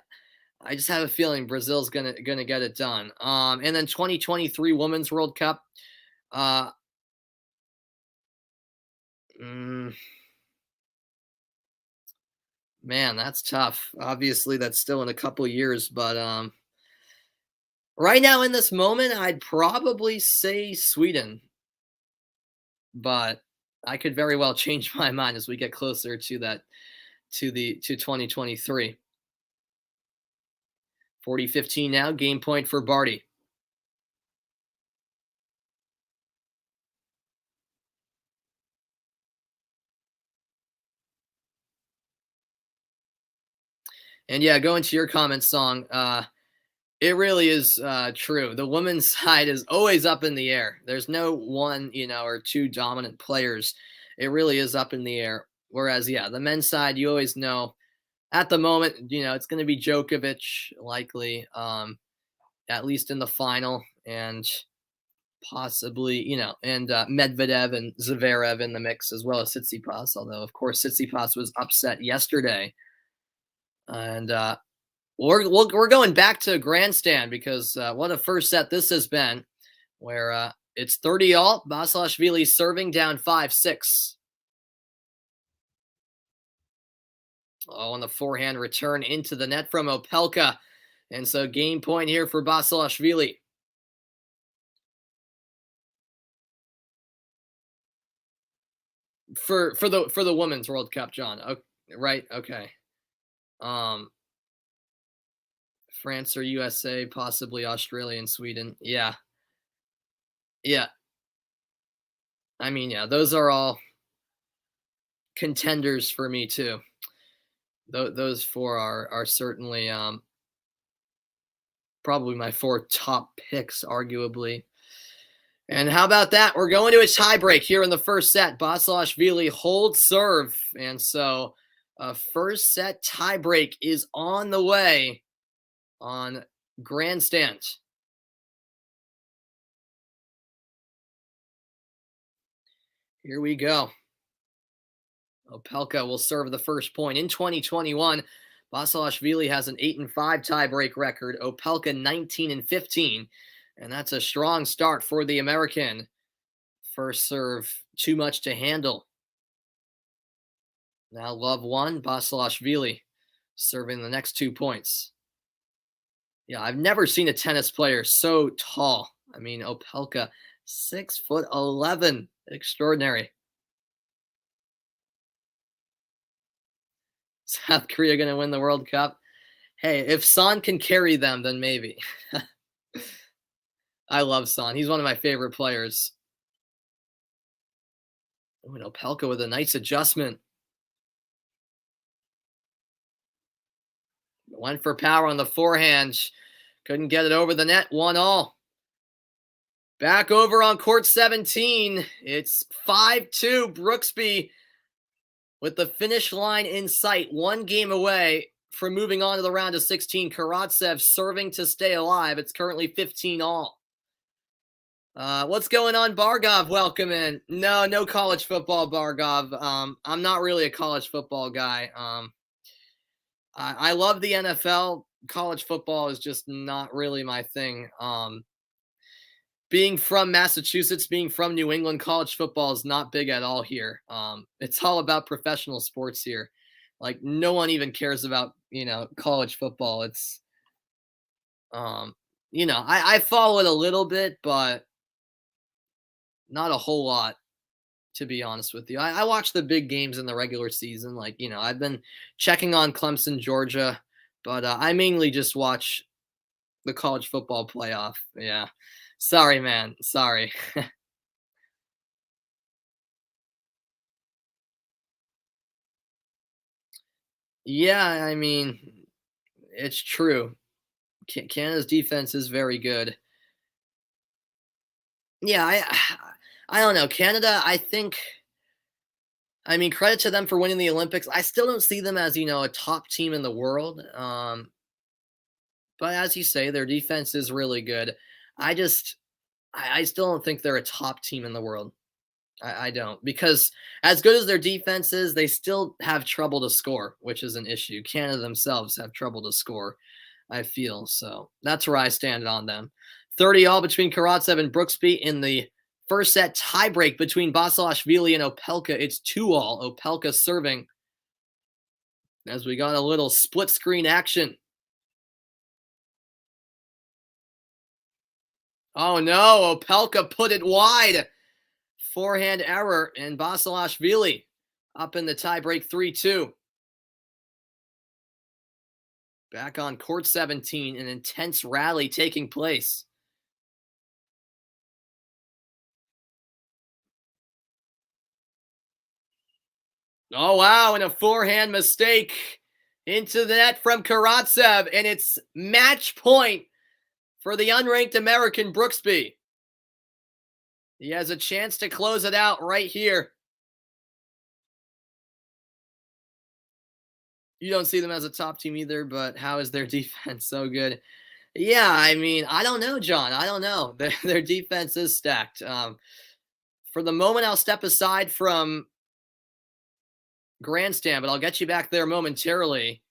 A: I just have a feeling Brazil's gonna get it done. And then 2023 Women's World Cup. Man, that's tough. Obviously, that's still in a couple years, but right now in this moment, I'd probably say Sweden. But I could very well change my mind as we get closer to that, to 2023. 40-15 now. Game point for Barty. And yeah, going to your comment, Song. It really is true. The women's side is always up in the air. There's no one, or two dominant players. It really is up in the air. Whereas, yeah, the men's side, you always know at the moment, it's going to be Djokovic likely, at least in the final, and possibly, and Medvedev and Zverev in the mix, as well as Tsitsipas. Although, of course, Tsitsipas was upset yesterday. And we're going back to grandstand because what a first set this has been, where it's 30-all. Basilashvili serving down 5-6. Oh, and the forehand return into the net from Opelka. And so game point here for Basilashvili. For the Women's World Cup, John. Okay, right? Okay. France or USA, possibly Australia and Sweden. Yeah. I mean, yeah, those are all contenders for me too. Those four are certainly probably my 4 top picks, arguably. And how about that? We're going to a tiebreak here in the first set. Basilashvili holds serve, and so a first set tiebreak is on the way on grandstand. Here we go. Opelka will serve the first point. In 2021, Basilashvili has an 8-5 tiebreak record. Opelka 19-15, and that's a strong start for the American. First serve, too much to handle. Now love one, Basilashvili serving the next 2 points. Yeah, I've never seen a tennis player so tall. I mean, Opelka, 6'11", extraordinary. South Korea going to win the World Cup. Hey, if Son can carry them, then maybe. I love Son. He's one of my favorite players. Oh, and Opelka with a nice adjustment. Went for power on the forehand. Couldn't get it over the net. 1-all. Back over on court 17. It's 5-2. Brooksby with the finish line in sight. 1 game away from moving on to the round of 16. Karatsev serving to stay alive. It's currently 15-all. What's going on, Bargov? Welcome in. No college football, Bargov. I'm not really a college football guy. I love the NFL. College football is just not really my thing. Being from Massachusetts, being from New England, college football is not big at all here. It's all about professional sports here. Like, no one even cares about, college football. It's, I follow it a little bit, but not a whole lot, to be honest with you. I watch the big games in the regular season. Like, I've been checking on Clemson, Georgia, but I mainly just watch the college football playoff. Yeah. Sorry, man. Sorry. Yeah, I mean, it's true. Canada's defense is very good. Yeah, I don't know. Canada, I mean, credit to them for winning the Olympics. I still don't see them as, a top team in the world. But as you say, their defense is really good. I still don't think they're a top team in the world. I don't, because as good as their defense is, they still have trouble to score, which is an issue. Canada themselves have trouble to score, I feel. So that's where I stand on them. 30-all between Karatsev and Brooksby in the first set tiebreak between Basilashvili and Opelka. It's 2-all. Opelka serving as we got a little split screen action. Oh no, Opelka put it wide. Forehand error, and Basilashvili up in the tiebreak 3-2. Back on court 17, an intense rally taking place. Oh, wow, and a forehand mistake into the net from Karatsev, and it's match point for the unranked American Brooksby. He has a chance to close it out right here. You don't see them as a top team either, but how is their defense so good? Yeah, I mean, I don't know, John. I don't know. Their defense is stacked. For the moment, I'll step aside from grandstand, but I'll get you back there momentarily.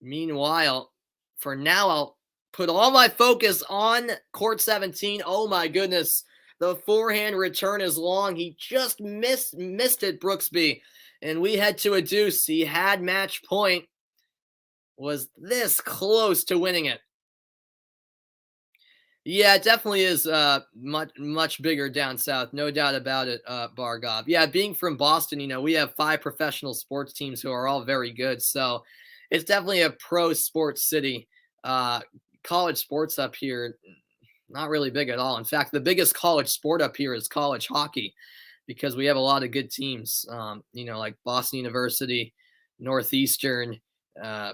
A: Meanwhile, for now, I'll put all my focus on court 17. Oh my goodness. The forehand return is long. He just missed it, Brooksby. And we head to a deuce. He had match point. Was this close to winning it. Yeah, it definitely is much bigger down south. No doubt about it, Bargov. Yeah, being from Boston, we have 5 professional sports teams who are all very good. So it's definitely a pro sports city. College sports up here, not really big at all. In fact, the biggest college sport up here is college hockey, because we have a lot of good teams, like Boston University, Northeastern,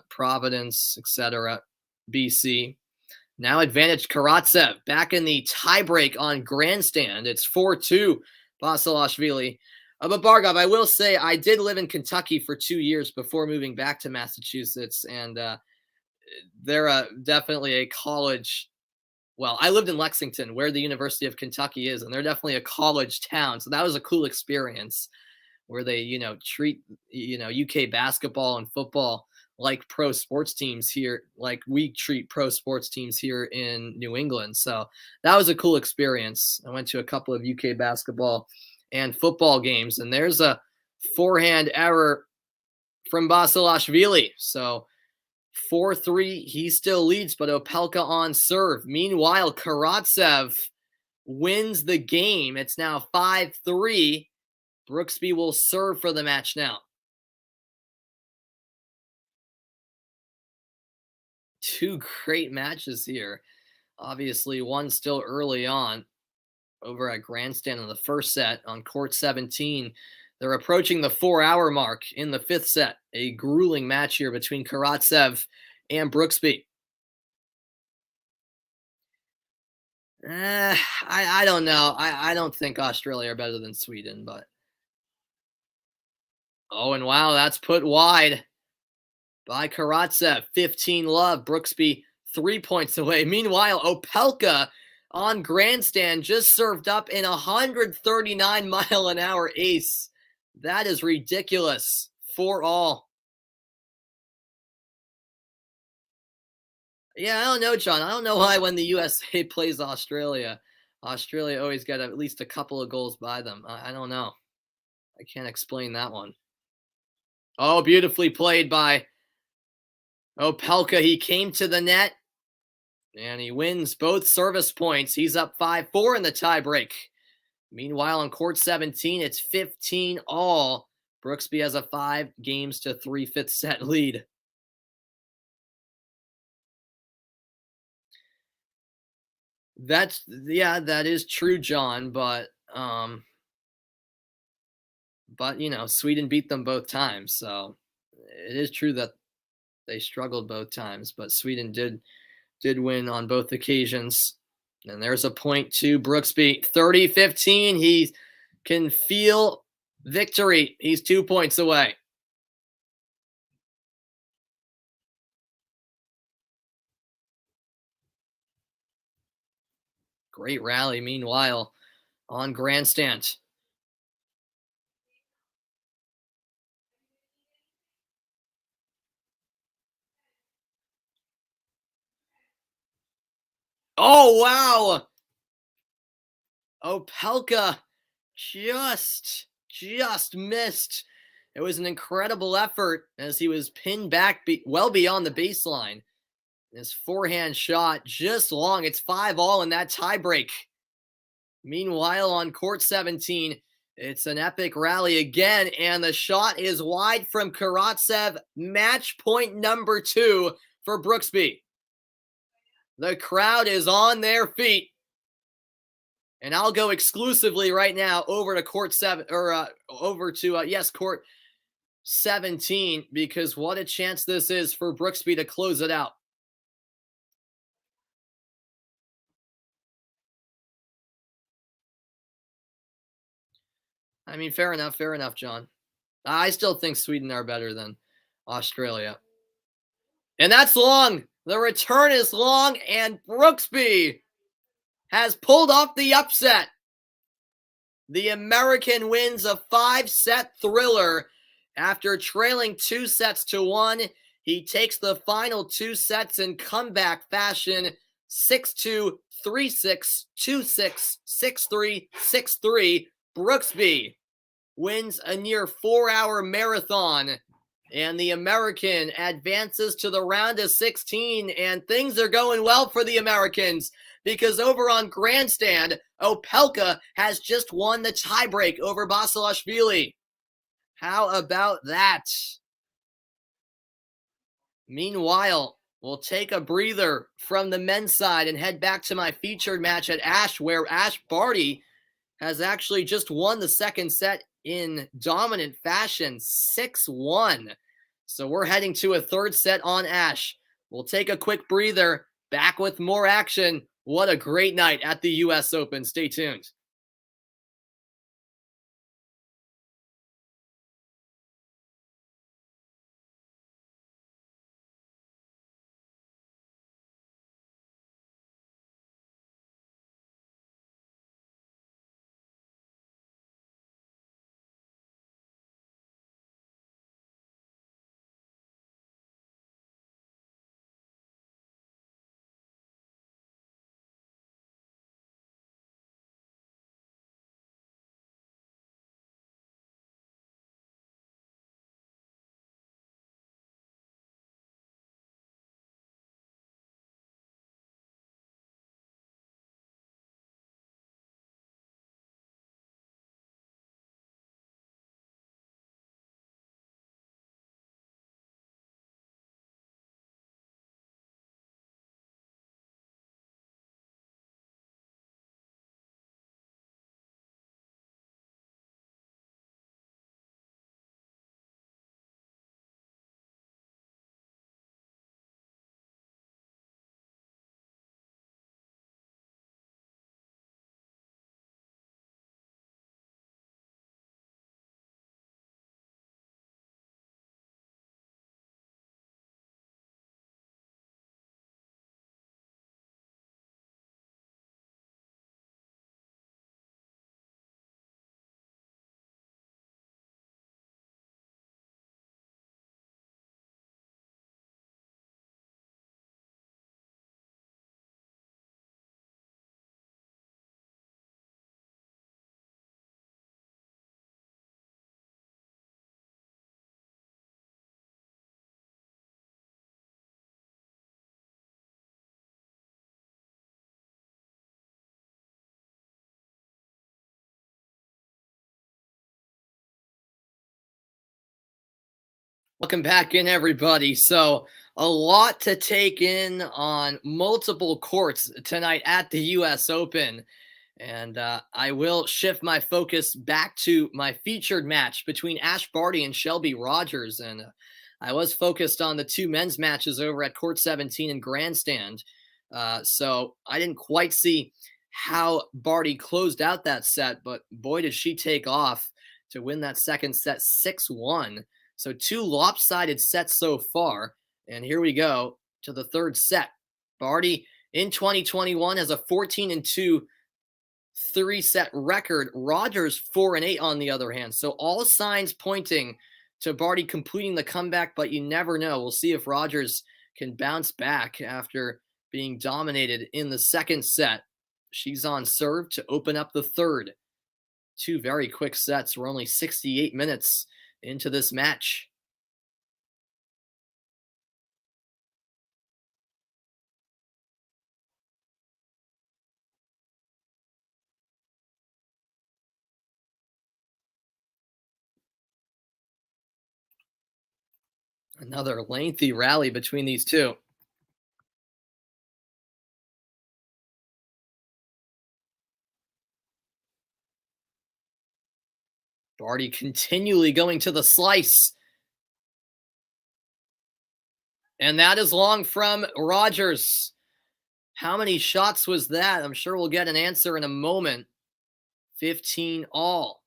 A: Providence, etc., BC. Now advantage Karatsev back in the tiebreak on grandstand. It's 4-2 Basilashvili. But Bargov, I will say I did live in Kentucky for 2 years before moving back to Massachusetts, and they're definitely a college. Well, I lived in Lexington, where the University of Kentucky is, and they're definitely a college town. So that was a cool experience where they, treat, UK basketball and football like pro sports teams here, like we treat pro sports teams here in New England. So that was a cool experience. I went to a couple of UK basketball and football games, and there's a forehand error from Basilashvili. So 4-3, he still leads, but Opelka on serve. Meanwhile, Karatsev wins the game. It's now 5-3. Brooksby will serve for the match now. Two great matches here. Obviously, one still early on over at Grandstand in the first set on court 17. They're approaching the 4-hour mark in the fifth set. A grueling match here between Karatsev and Brooksby. I don't know. I don't think Australia are better than Sweden, but. Oh, and wow, that's put wide by Karatsev. 15-love. Brooksby 3 points away. Meanwhile, Opelka on Grandstand just served up in 139-mile-an-hour ace. That is ridiculous for all. Yeah, I don't know, John. I don't know why when the USA plays Australia, Australia always got at least a couple of goals by them. I don't know. I can't explain that one. Oh, beautifully played by Opelka. He came to the net, and he wins both service points. He's up 5-4 in the tiebreak. Meanwhile, on court 17, it's 15-all. Brooksby has a 5-3 fifth set lead. That is true, John, but you know, Sweden beat them both times, so it is true that they struggled both times, but Sweden did win on both occasions. And there's a point to Brooksby. 30-15. He can feel victory. He's 2 points away. Great rally, meanwhile, on Grandstand. Oh, wow. Opelka just missed. It was an incredible effort as he was pinned back well beyond the baseline. His forehand shot just long. It's 5-all in that tiebreak. Meanwhile, on court 17, it's an epic rally again, and the shot is wide from Karatsev. Match point number 2 for Brooksby. The crowd is on their feet. And I'll go exclusively right now over to court 7 or court 17, because what a chance this is for Brooksby to close it out. I mean, fair enough, John. I still think Sweden are better than Australia. And that's long. The return is long, and Brooksby has pulled off the upset. The American wins a 5-set thriller after trailing 2-1. He takes the final 2 sets in comeback fashion. 6-2, 3-6, 2-6, 6-3, 6-3. Brooksby wins a near 4-hour marathon, and the American advances to the round of 16, and things are going well for the Americans, because over on Grandstand, Opelka has just won the tiebreak over Basilashvili. How about that? Meanwhile, we'll take a breather from the men's side and head back to my featured match at Ash, where Ashleigh Barty has actually just won the second set in dominant fashion, 6-1. So we're heading to a third set on Ash. We'll take a quick breather, back with more action. What a great night at the US Open. Stay tuned. Welcome back in, everybody. So, a lot to take in on multiple courts tonight at the U.S. Open. And I will shift my focus back to my featured match between Ashleigh Barty and Shelby Rogers. And I was focused on the two men's matches over at Court 17 and Grandstand. So I didn't quite see how Barty closed out that set, but boy, did she take off to win that second set 6-1. So two lopsided sets so far. And here we go to the third set. Barty in 2021 has a 14-2 three-set record. Rogers 4-8 on the other hand. So all signs pointing to Barty completing the comeback, but you never know. We'll see if Rogers can bounce back after being dominated in the second set. She's on serve to open up the third. Two very quick sets. We're only 68 minutes into this match. Another lengthy rally between these two. Barty continually going to the slice. And that is long from Rogers. How many shots was that? I'm sure we'll get an answer in a moment. 15 all.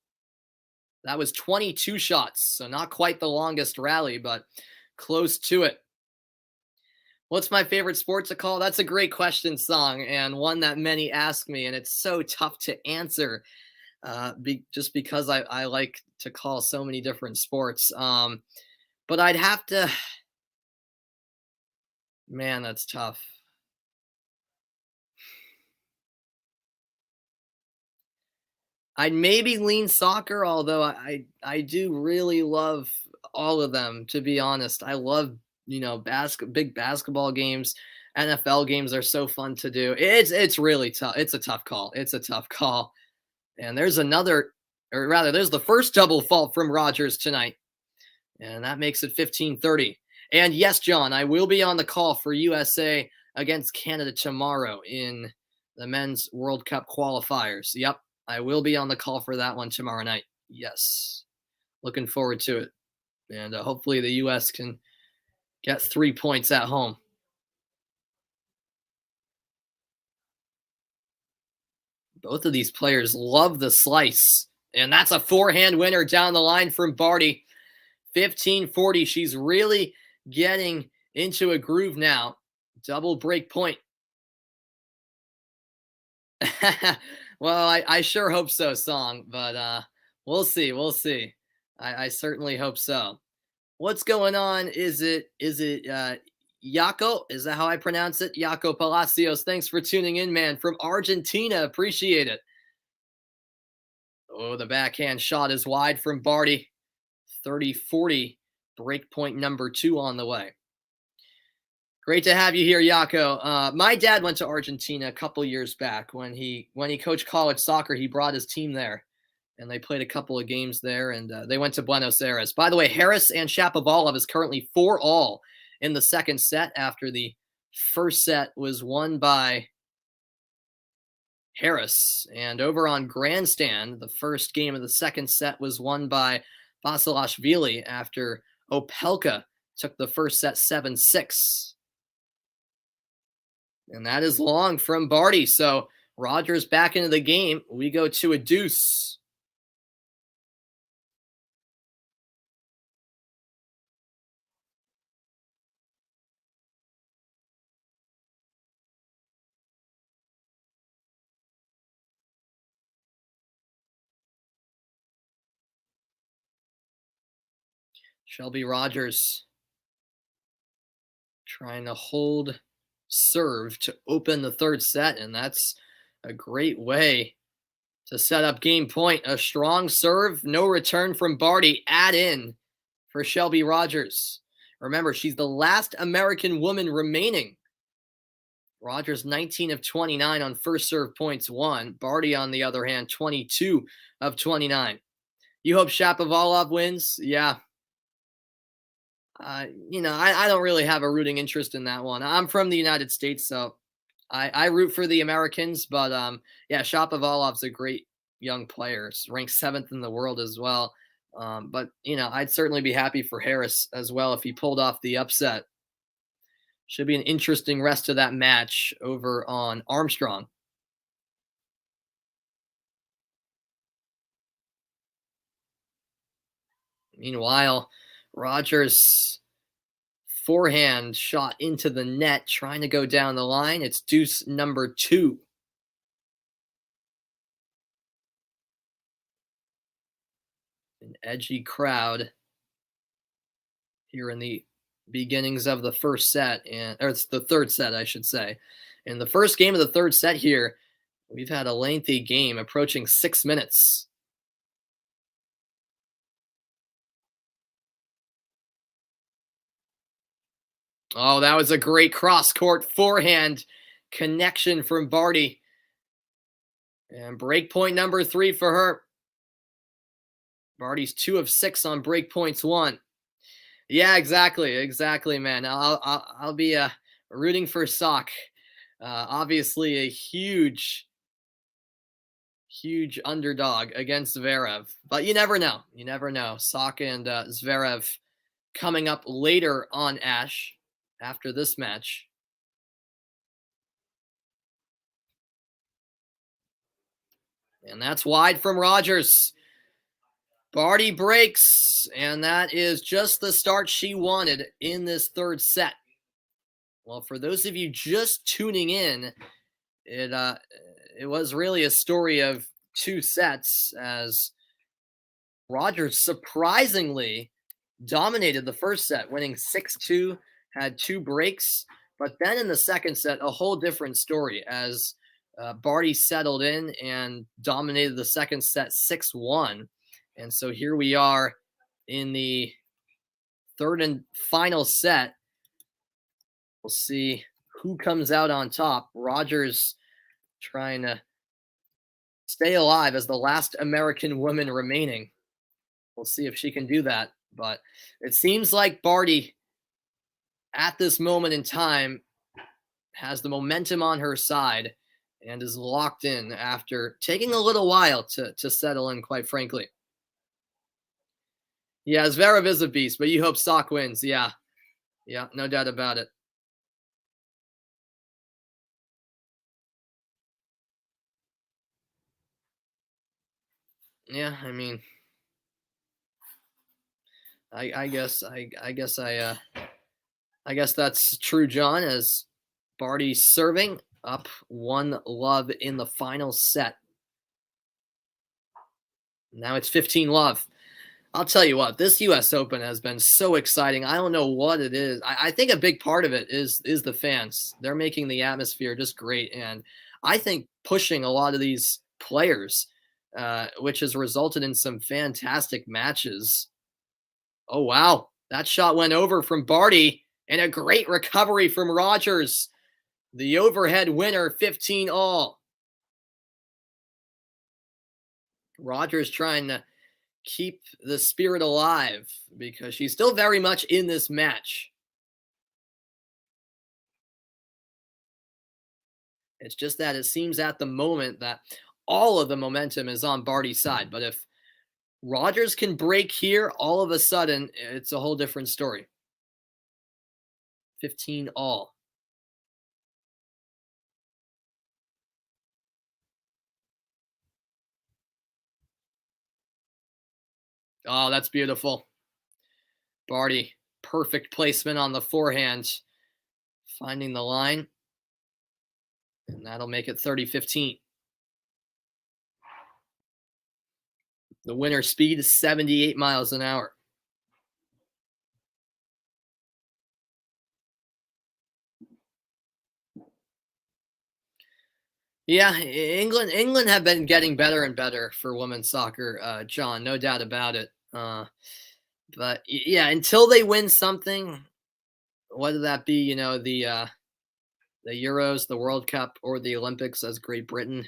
A: That was 22 shots, so not quite the longest rally, but close to it. What's my favorite sport to call? That's a great question, Song, and one that many ask me, and it's so tough to answer just because I like to call so many different sports. But I'd have to, man, that's tough. I'd maybe lean soccer, although I do really love all of them, to be honest. I love, big basketball games. NFL games are so fun to do. It's really tough. It's a tough call. It's a tough call. And there's there's the first double fault from Rogers tonight. And that makes it 15-30. And yes, John, I will be on the call for USA against Canada tomorrow in the men's World Cup qualifiers. Yep, I will be on the call for that one tomorrow night. Yes, looking forward to it. And hopefully the U.S. can get 3 points at home. Both of these players love the slice. And that's a forehand winner down the line from Barty. 15-40. She's really getting into a groove now. Double break point. Well, I sure hope so, Song, but we'll see. We'll see. I certainly hope so. What's going on? Is it Jaco? Is that how I pronounce it? Jaco Palacios. Thanks for tuning in, man. From Argentina. Appreciate it. Oh, the backhand shot is wide from Barty. 30-40. Break point number 2 on the way. Great to have you here, Jaco. My dad went to Argentina a couple years back when he coached college soccer. He brought his team there, and they played a couple of games there, and they went to Buenos Aires. By the way, Harris and Shapovalov is currently 4-all in the second set after the first set was won by Harris. And over on Grandstand, the first game of the second set was won by Basilashvili after Opelka took the first set 7-6. And that is long from Barty. So Rogers back into the game. We go to a deuce. Shelby Rogers trying to hold serve to open the third set, and that's a great way to set up game point. A strong serve, no return from Barty. Add in for Shelby Rogers. Remember, she's the last American woman remaining. Rogers 19 of 29 on first serve points won. Barty, on the other hand, 22 of 29. You hope Shapovalov wins? Yeah. I don't really have a rooting interest in that one. I'm from the United States, so I root for the Americans. But yeah, Shapovalov's a great young player. Ranked seventh in the world as well. But I'd certainly be happy for Harris as well if he pulled off the upset. Should be an interesting rest of that match over on Armstrong. Meanwhile, Rogers forehand shot into the net, trying to go down the line. It's deuce number 2. An edgy crowd here in the beginnings of the first set, or it's the third set, I should say. In the first game of the third set here, we've had a lengthy game approaching 6 minutes. Oh, that was a great cross-court forehand connection from Barty. And break point number 3 for her. Barty's 2 of 6 on break points 1. Yeah, exactly, man. I'll be rooting for Sock. Obviously, a huge underdog against Zverev, but you never know. You never know. Sock and Zverev coming up later on Ash after this match. And that's wide from Rogers. Barty breaks, and that is just the start she wanted in this third set. Well, for those of you just tuning in, it was really a story of 2 sets as Rogers surprisingly dominated the first set, winning 6-2, had 2 breaks. But then in the second set, a whole different story as Barty settled in and dominated the second set 6-1. And so here we are in the third and final set. We'll see who comes out on top. Rogers trying to stay alive as the last American woman remaining. We'll see if she can do that. But it seems like Barty, at this moment in time, has the momentum on her side and is locked in after taking a little while to settle in, quite frankly. Yeah, Zverev is a beast, but you hope Sock wins. Yeah, no doubt about it. Yeah, I mean, I guess that's true, John. As Barty serving up 1-love in the final set. Now it's 15-love. I'll tell you what, this U.S. Open has been so exciting. I don't know what it is. I think a big part of it is the fans. They're making the atmosphere just great, and I think pushing a lot of these players, which has resulted in some fantastic matches. Oh, wow. That shot went over from Barty, and a great recovery from Rogers. The overhead winner, 15-all. Rogers trying to keep the spirit alive because she's still very much in this match. It's just that it seems at the moment that all of the momentum is on Barty's side. But if Rogers can break here, all of a sudden, it's a whole different story. 15-all. Oh, that's beautiful. Barty, perfect placement on the forehand, finding the line. And that'll make it 30-15. The winner speed is 78 miles an hour. Yeah, England have been getting better and better for women's soccer, John, no doubt about it. But yeah, until they win something, whether that be the Euros, the World Cup, or the Olympics as Great Britain,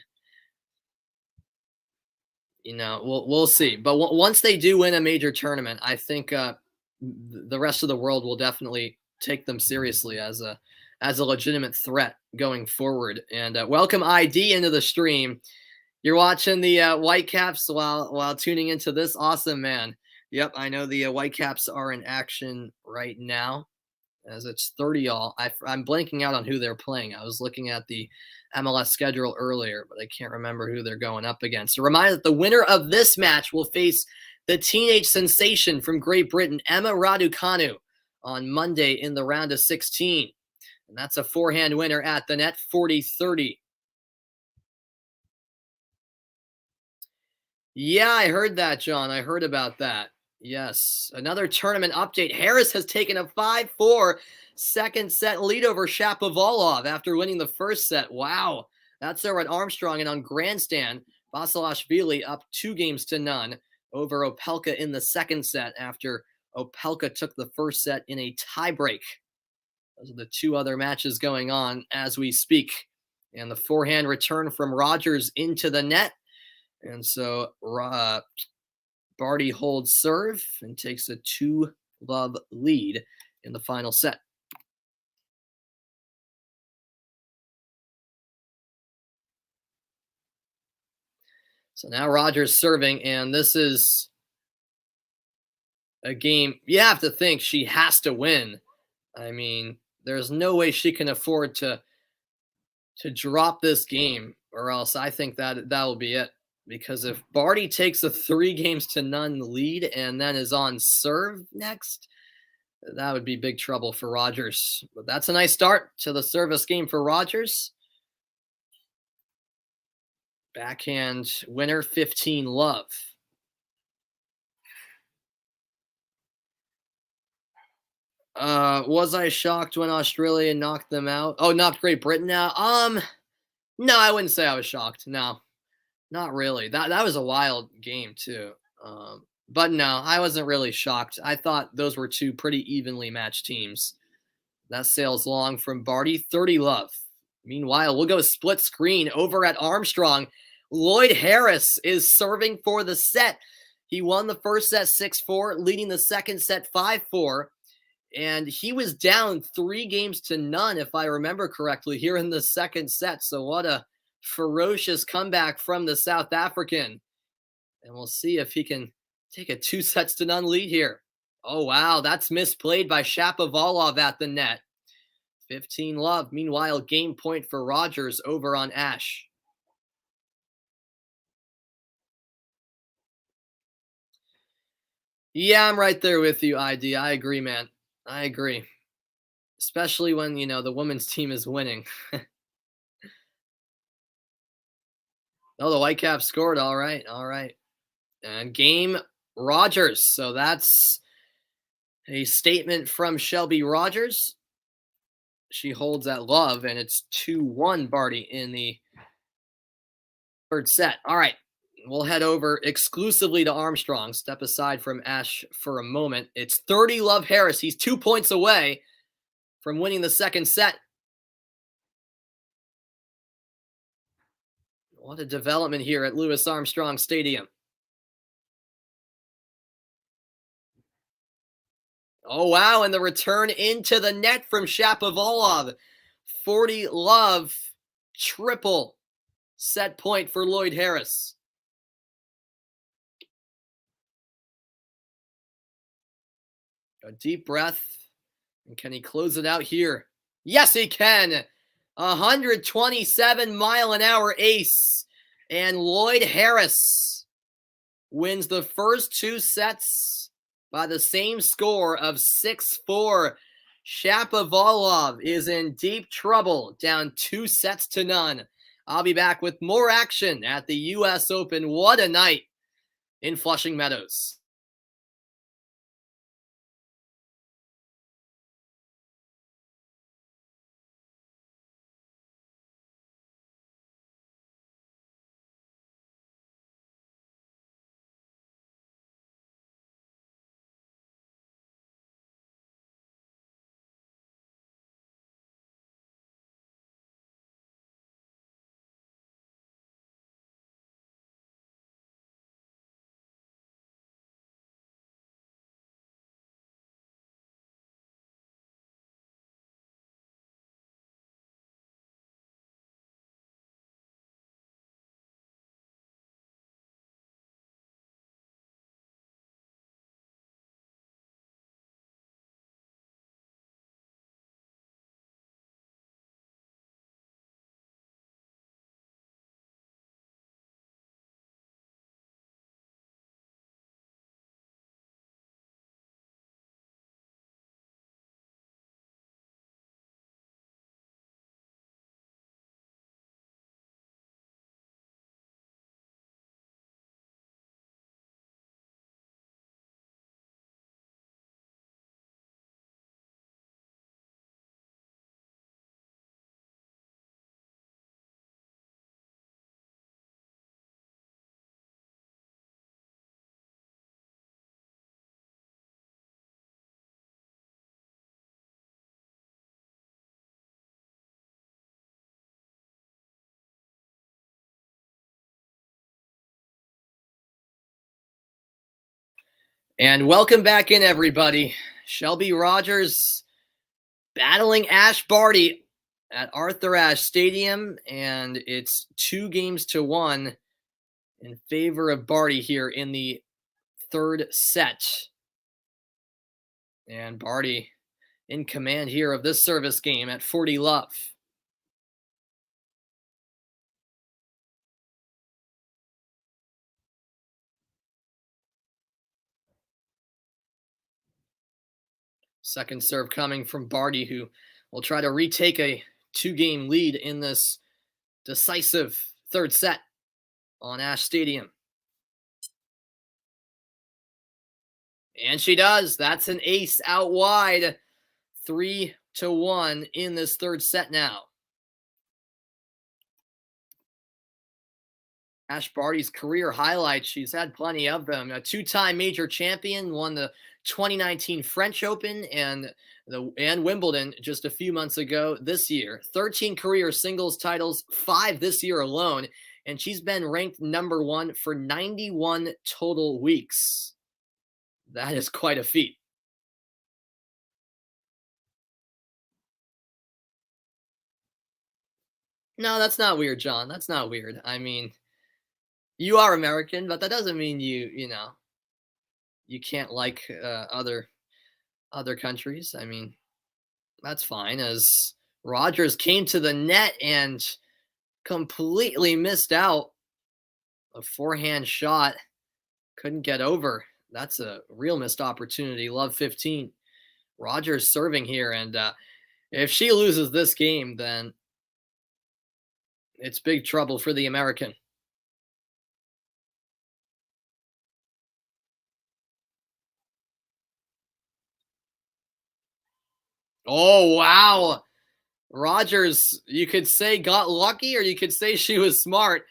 A: we'll see. But once they do win a major tournament, I think the rest of the world will definitely take them seriously as a legitimate threat going forward. And welcome ID into the stream. You're watching the Whitecaps while tuning into this awesome man. Yep, I know the Whitecaps are in action right now as it's 30 all. I'm blanking out on who they're playing. I was looking at the MLS schedule earlier, but I can't remember who they're going up against. A reminder that the winner of this match will face the teenage sensation from Great Britain, Emma Raducanu, on Monday in the round of 16. And that's a forehand winner at the net, 40-30. Yeah, I heard that, John. I heard about that. Yes. Another tournament update. Harris has taken a 5-4 second set lead over Shapovalov after winning the first set. Wow. That's over at Armstrong. And on grandstand, Vasilashvili up 2-0 over Opelka in the second set after Opelka took the first set in a tiebreak. Those are the two other matches going on as we speak. And the forehand return from Rogers into the net. And so Barty holds serve and takes a 2-love lead in the final set. So now Rogers serving, and this is a game you have to think she has to win. I mean, there's no way she can afford to drop this game, or else I think that will be it. Because if Barty takes a 3-0 lead and then is on serve next, that would be big trouble for Rogers. But that's a nice start to the service game for Rogers. Backhand winner, 15-love. Was I shocked when Australia knocked them out? Oh, knocked Great Britain out? No, I wouldn't say I was shocked. No, not really. That was a wild game too. But no, I wasn't really shocked. I thought those were two pretty evenly matched teams. That sails long from Barty, 30-love. Meanwhile, we'll go split screen over at Armstrong. Lloyd Harris is serving for the set. He won the first set 6-4, leading the second set 5-4. And he was down 3-0, if I remember correctly, here in the second set. So what a ferocious comeback from the South African. And we'll see if he can take a 2-0 lead here. Oh, wow. That's misplayed by Shapovalov at the net. 15-love. Meanwhile, game point for Rogers over on Ash. Yeah, I'm right there with you, ID. I agree, man. I agree. Especially when, the women's team is winning. Oh, the Whitecaps scored. All right. All right. And game Rogers. So that's a statement from Shelby Rogers. She holds that love, and it's 2-1 Barty in the third set. All right. We'll head over exclusively to Armstrong. Step aside from Ash for a moment. It's 30-love Harris. He's 2 points away from winning the second set. What a development here at Louis Armstrong Stadium. Oh, wow. And the return into the net from Shapovalov. 40-love, triple set point for Lloyd Harris. A deep breath. And can he close it out here? Yes, he can. 127-mile-an-hour ace. And Lloyd Harris wins the first two sets by the same score of 6-4. Shapovalov is in deep trouble, down 2-0. I'll be back with more action at the U.S. Open. What a night in Flushing Meadows. And welcome back in, everybody. Shelby Rogers battling Ashleigh Barty at Arthur Ashe Stadium, and it's 2-1 in favor of Barty here in the third set. And Barty in command here of this service game at 40 love. Second serve coming from Barty, who will try to retake a 2-game lead in this decisive third set on Ashe Stadium. And she does. That's an ace out wide. 3-1 in this third set now. Ashleigh Barty's career highlights, she's had plenty of them. A 2-time major champion, won the 2019 French Open and Wimbledon just a few months ago this year. 13 career singles titles, 5 this year alone, and she's been ranked number 1 for 91 total weeks. That is quite a feat. No, that's not weird, John. That's not weird. I mean, you are American, but that doesn't mean you can't like other countries. I mean, that's fine. As Rogers came to the net and completely missed out. A forehand shot, couldn't get over. That's a real missed opportunity. Love 15. Rogers serving here, and if she loses this game, then it's big trouble for the American. Oh, wow. Rogers, you could say got lucky, or you could say she was smart.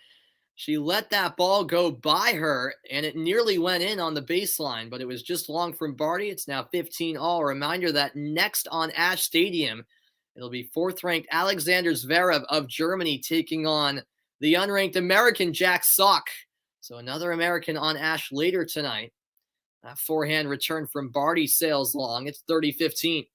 A: She let that ball go by her, and it nearly went in on the baseline, but it was just long from Barty. It's now 15-all. A reminder that next on Ashe Stadium, it'll be fourth-ranked Alexander Zverev of Germany taking on the unranked American Jack Sock. So another American on Ashe later tonight. That forehand return from Barty sails long. It's 30-15.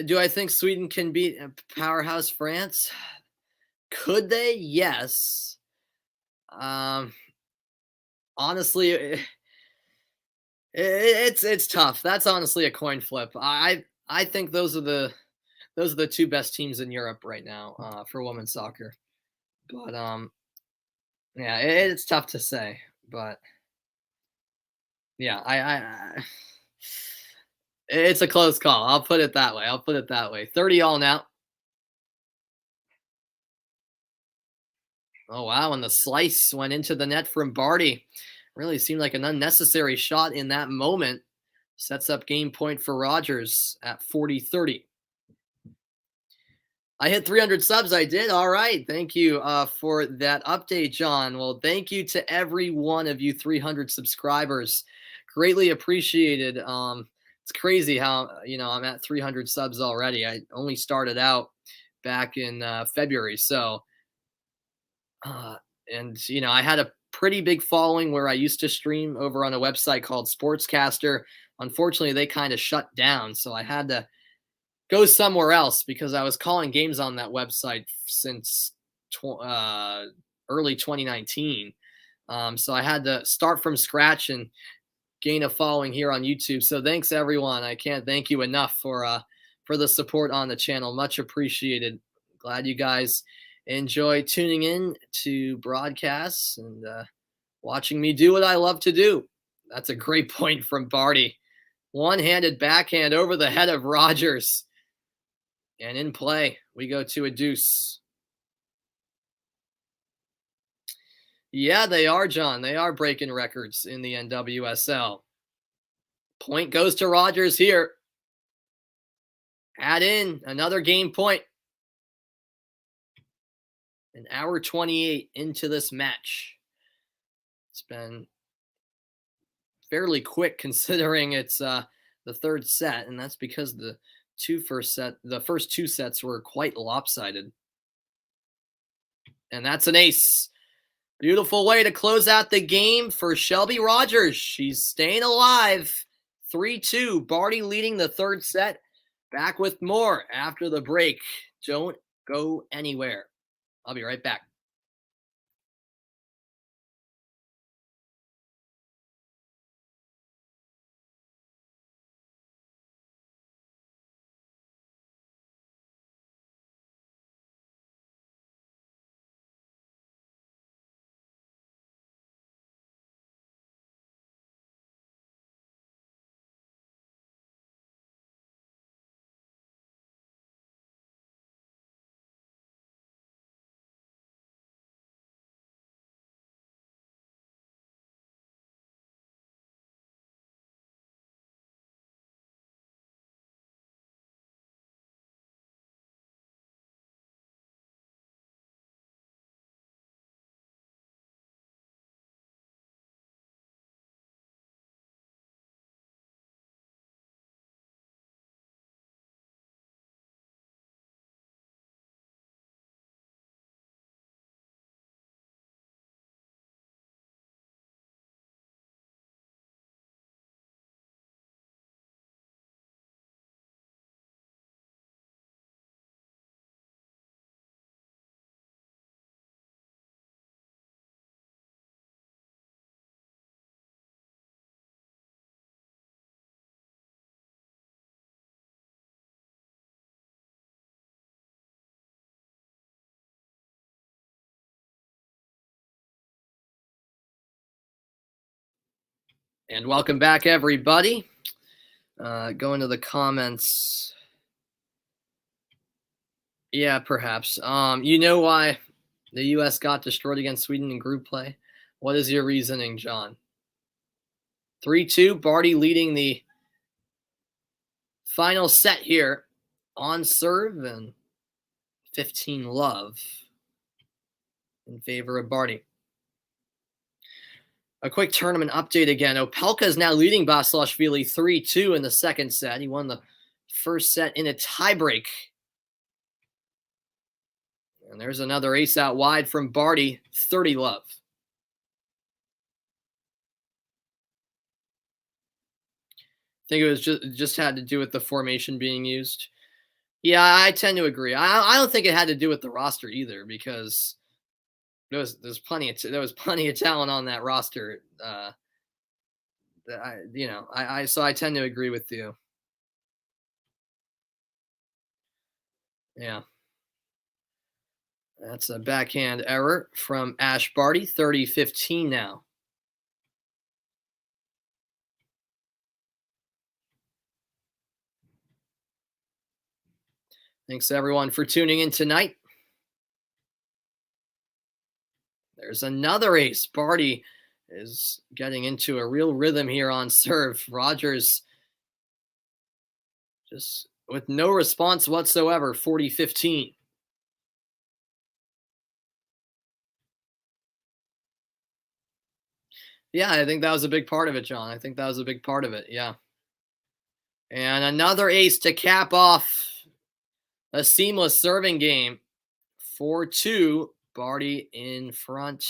A: Do I think Sweden can beat powerhouse France? Could they? Yes. Honestly, it's tough. That's honestly a coin flip. I think those are the two best teams in Europe right now for women's soccer. But yeah, it's tough to say. But yeah, it's a close call. I'll put it that way. 30-all now. Oh, wow. And the slice went into the net from Barty. Really seemed like an unnecessary shot in that moment. Sets up game point for Rogers at 40-30. I hit 300 subs. I did. All right. Thank you for that update, John. Well, thank you to every one of you 300 subscribers. Greatly appreciated. It's crazy how, I'm at 300 subs already. I only started out back in February. So, and I had a pretty big following where I used to stream over on a website called Sportscaster. Unfortunately, they kind of shut down. So I had to go somewhere else because I was calling games on that website since early 2019. So I had to start from scratch and gain a following here on YouTube. So thanks everyone. I can't thank you enough for the support on the channel. Much appreciated. Glad you guys enjoy tuning in to broadcasts and watching me do what I love to do. That's a great point from Barty. One-handed backhand over the head of Rogers. And in play, we go to a deuce. Yeah, they are, John. They are breaking records in the NWSL. Point goes to Rogers here. Add in another game point. An hour 28 into this match. It's been fairly quick considering it's the the third set, and that's because the first two sets were quite lopsided. And that's an ace. Beautiful way to close out the game for Shelby Rogers. She's staying alive. 3-2. Barty leading the third set. Back with more after the break. Don't go anywhere. I'll be right back. And welcome back, everybody. Going to the comments. Yeah, perhaps. You know why the U.S. got destroyed against Sweden in group play? What is your reasoning, John? 3-2. Barty leading the final set here on serve, and 15 love in favor of Barty. A quick tournament update again. Opelka is now leading Basilashvili 3-2 in the second set. He won the first set in a tiebreak. And there's another ace out wide from Barty, 30 love. I think it was just had to do with the formation being used. Yeah, I tend to agree. I don't think it had to do with the roster either, because there was plenty of talent on that roster. So I tend to agree with you. Yeah. That's a backhand error from Ashleigh Barty, 30-15 now. Thanks, everyone, for tuning in tonight. There's another ace. Barty is getting into a real rhythm here on serve. Rogers just with no response whatsoever, 40-15. Yeah, I think that was a big part of it, John. I think that was a big part of it, yeah. And another ace to cap off a seamless serving game. 4-2, Barty in front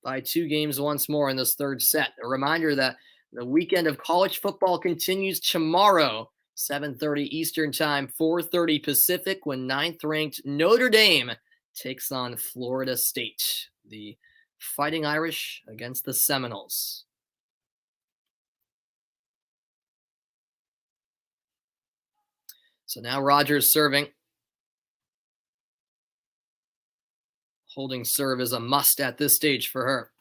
A: by 2 games once more in this third set. A reminder that the weekend of college football continues tomorrow, 7:30 Eastern Time, 4:30 Pacific, when 9th-ranked Notre Dame takes on Florida State. The Fighting Irish against the Seminoles. So now Rogers serving. Holding serve is a must at this stage for her.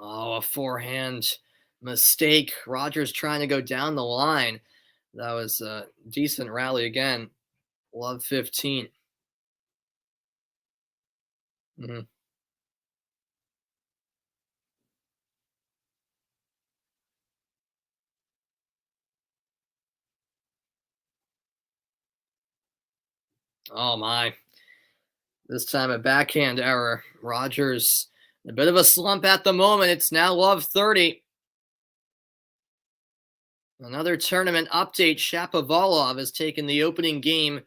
A: Oh, a forehand mistake. Rogers trying to go down the line. That was a decent rally again. Love 15. Mm-hmm. Oh my. This time a backhand error. Rogers, a bit of a slump at the moment. It's now love 30. Another tournament update. Shapovalov has taken the opening game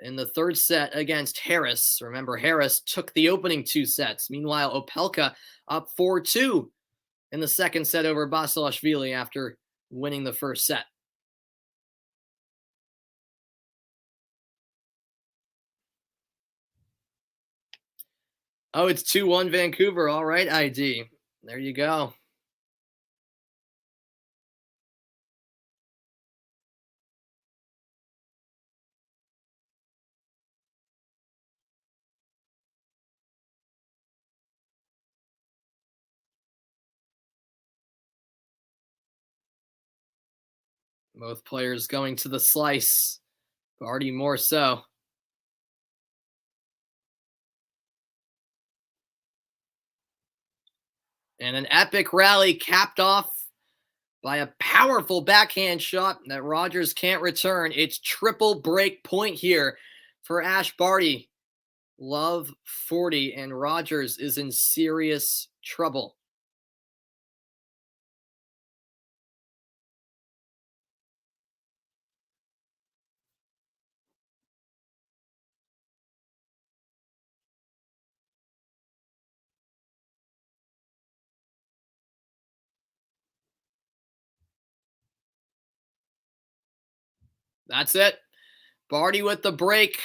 A: in the third set against Harris. Remember, Harris took the opening 2 sets. Meanwhile, Opelka up 4-2 in the second set over Basilashvili after winning the first set. Oh, it's 2-1 Vancouver. All right, ID. There you go. Both players going to the slice. Barty more so. And an epic rally capped off by a powerful backhand shot that Rogers can't return. It's triple break point here for Ash Barty. Love 40, and Rogers is in serious trouble. That's it. Barty with the break.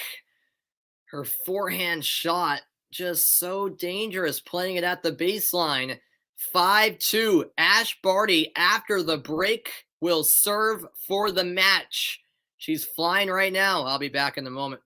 A: Her forehand shot just so dangerous, playing it at the baseline. 5-2. Ash Barty, after the break, will serve for the match. She's flying right now. I'll be back in a moment.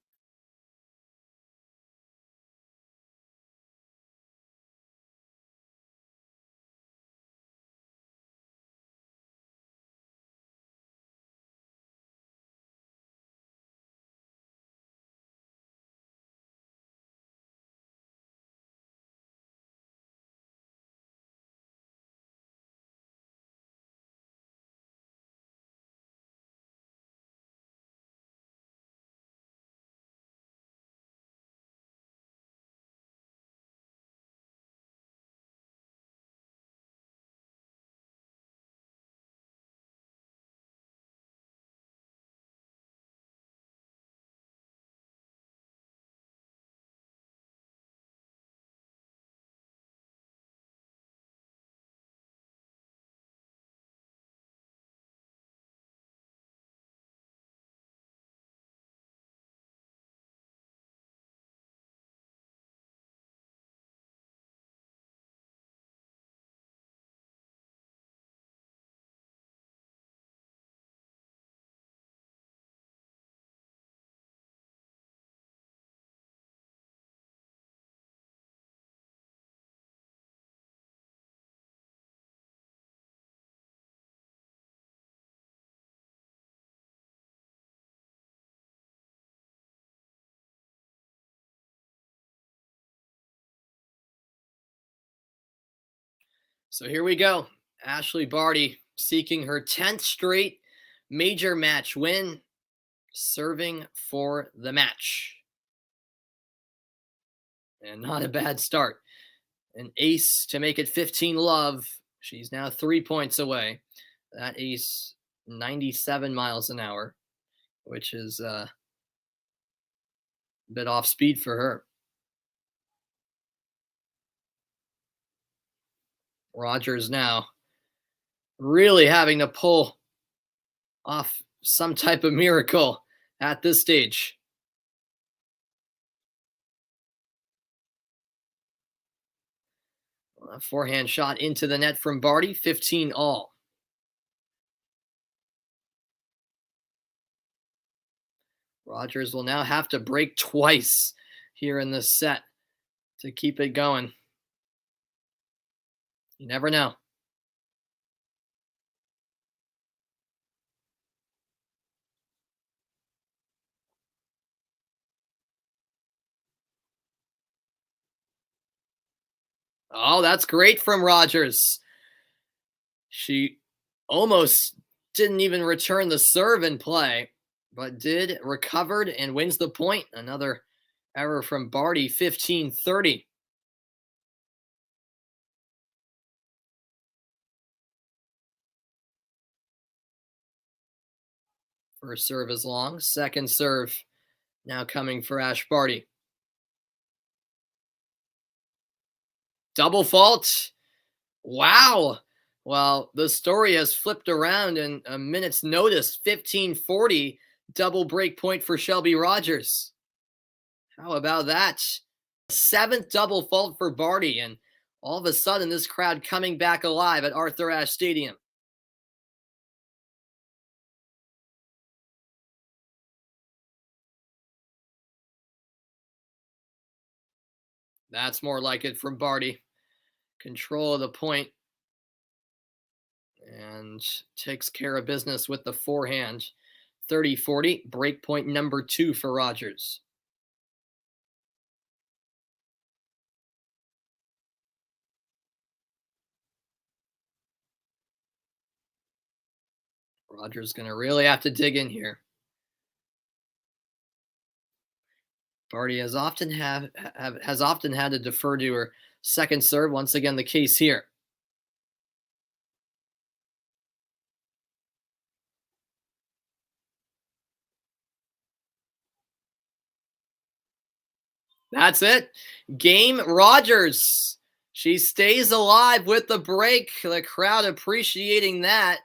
A: So here we go. Ashleigh Barty seeking her 10th straight major match win, serving for the match. And not a bad start. An ace to make it 15 love. She's now 3 points away. That ace, 97 miles an hour, which is a bit off speed for her. Rogers now really having to pull off some type of miracle at this stage. A forehand shot into the net from Barty, 15 all. Rogers will now have to break twice here in this set to keep it going. You never know. Oh, that's great from Rogers. She almost didn't even return the serve in play. but did recovered and wins the point. Another error from Barty, 15-30. First serve is long. Second serve now coming for Ash Barty. Double fault. Wow. Well, the story has flipped around in a minute's notice. 15-40, double break point for Shelby Rogers. How about that? Seventh double fault for Barty, and all of a sudden this crowd coming back alive at Arthur Ashe Stadium. That's more like it from Barty. Control of the point and takes care of business with the forehand. 30-40, break point number 2 for Rogers. Rogers going to really have to dig in here. Barty has often had to defer to her second serve. Once again, the case here. That's it. Game Rogers. She stays alive with the break. The crowd appreciating that.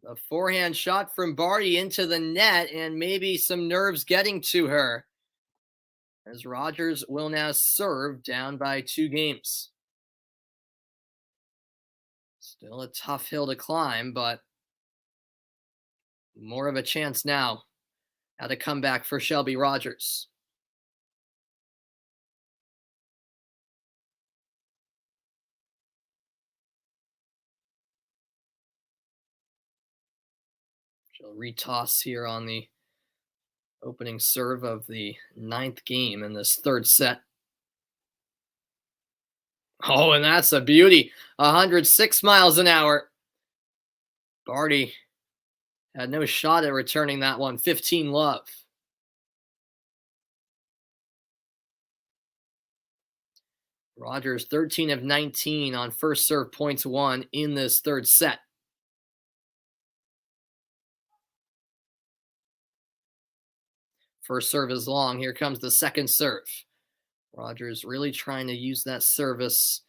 A: A forehand shot from Barty into the net, and maybe some nerves getting to her, as Rogers will now serve down by 2 games. Still a tough hill to climb, but more of a chance now at a comeback for Shelby Rogers. She'll retoss here on the opening serve of the 9th game in this 3rd set. Oh, and that's a beauty. 106 miles an hour. Barty had no shot at returning that one. 15 love. Rogers 13 of 19 on first serve points won in this 3rd set. First serve is long. Here comes the second serve. Rogers really trying to use that service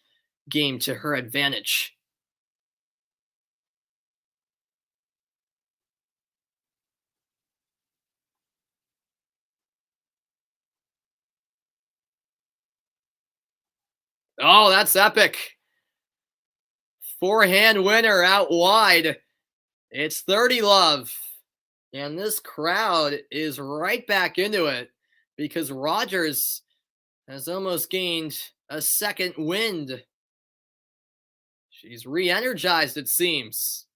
A: game to her advantage. Oh, that's epic. Forehand winner out wide. It's 30 love. And this crowd is right back into it because Rogers has almost gained a second wind. She's re-energized, it seems.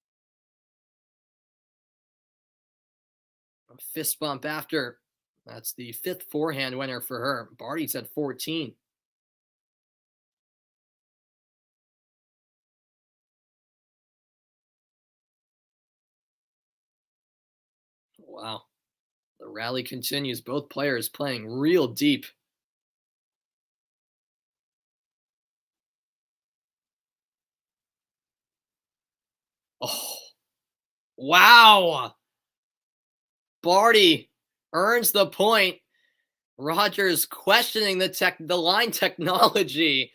A: A fist bump after. That's the 5th forehand winner for her. Barty's at 14. Wow. The rally continues. Both players playing real deep. Oh, wow. Barty earns the point. Rogers questioning the line technology.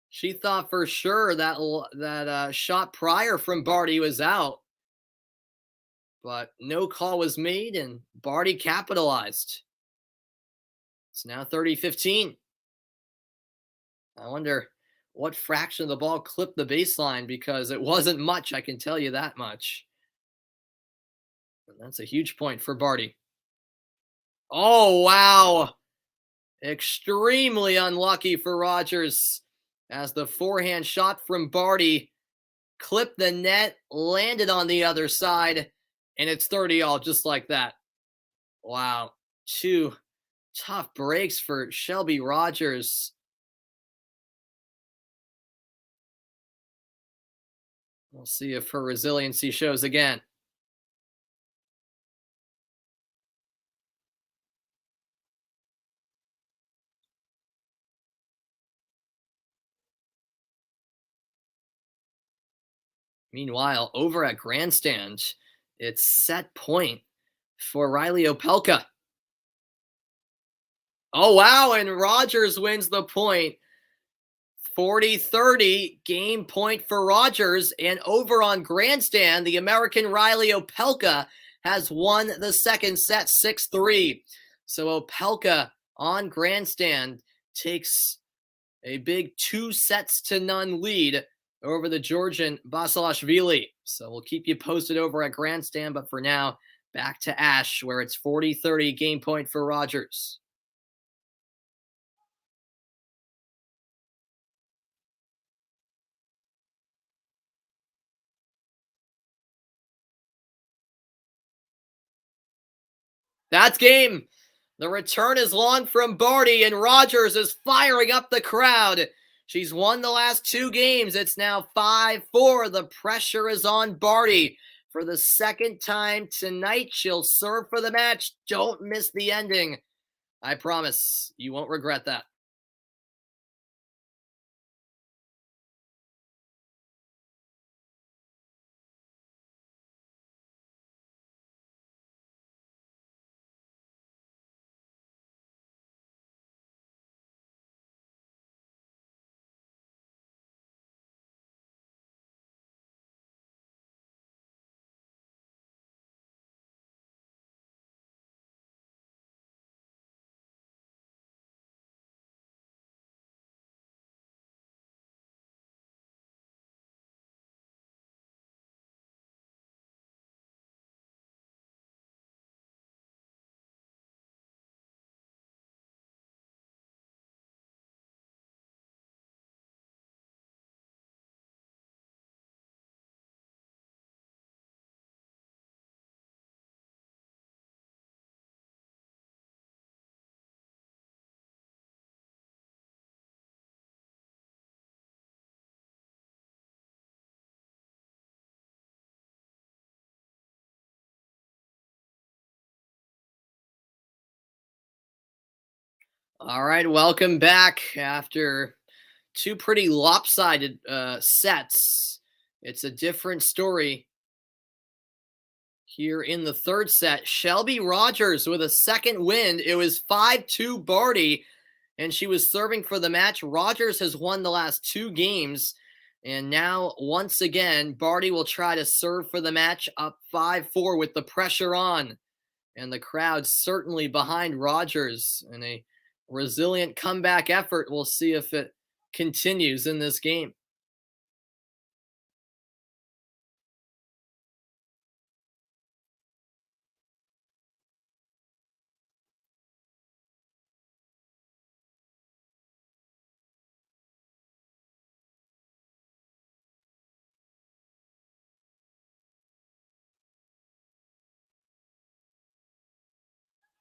A: She thought for sure that shot prior from Barty was out. But no call was made, and Barty capitalized. It's now 30-15. I wonder what fraction of the ball clipped the baseline, because it wasn't much, I can tell you that much. And that's a huge point for Barty. Oh, wow. Extremely unlucky for Rogers, as the forehand shot from Barty clipped the net, landed on the other side, and it's 30 all just like that. Wow. 2 tough breaks for Shelby Rogers. We'll see if her resiliency shows again. Meanwhile, over at Grandstand, it's set point for Riley Opelka. Oh, wow, and Rogers wins the point. 40-30, game point for Rogers. And over on Grandstand, the American Riley Opelka has won the second set 6-3. So Opelka on Grandstand takes a big 2-0 lead over the Georgian Basilashvili. So we'll keep you posted over at Grandstand. But for now, back to Ash, where it's 40-30, game point for Rogers. That's game. The return is long from Barty, and Rogers is firing up the crowd. She's won the last 2 games. It's now 5-4. The pressure is on Barty. For the second time tonight, she'll serve for the match. Don't miss the ending. I promise you won't regret that. All right, welcome back after 2 pretty lopsided sets. It's a different story here in the third set. Shelby Rogers with a second win. It was 5-2 Barty, and she was serving for the match. Rogers has won the last 2 games, and now once again, Barty will try to serve for the match, up 5-4 with the pressure on. And the crowd certainly behind Rogers in a resilient comeback effort. We'll see if it continues in this game.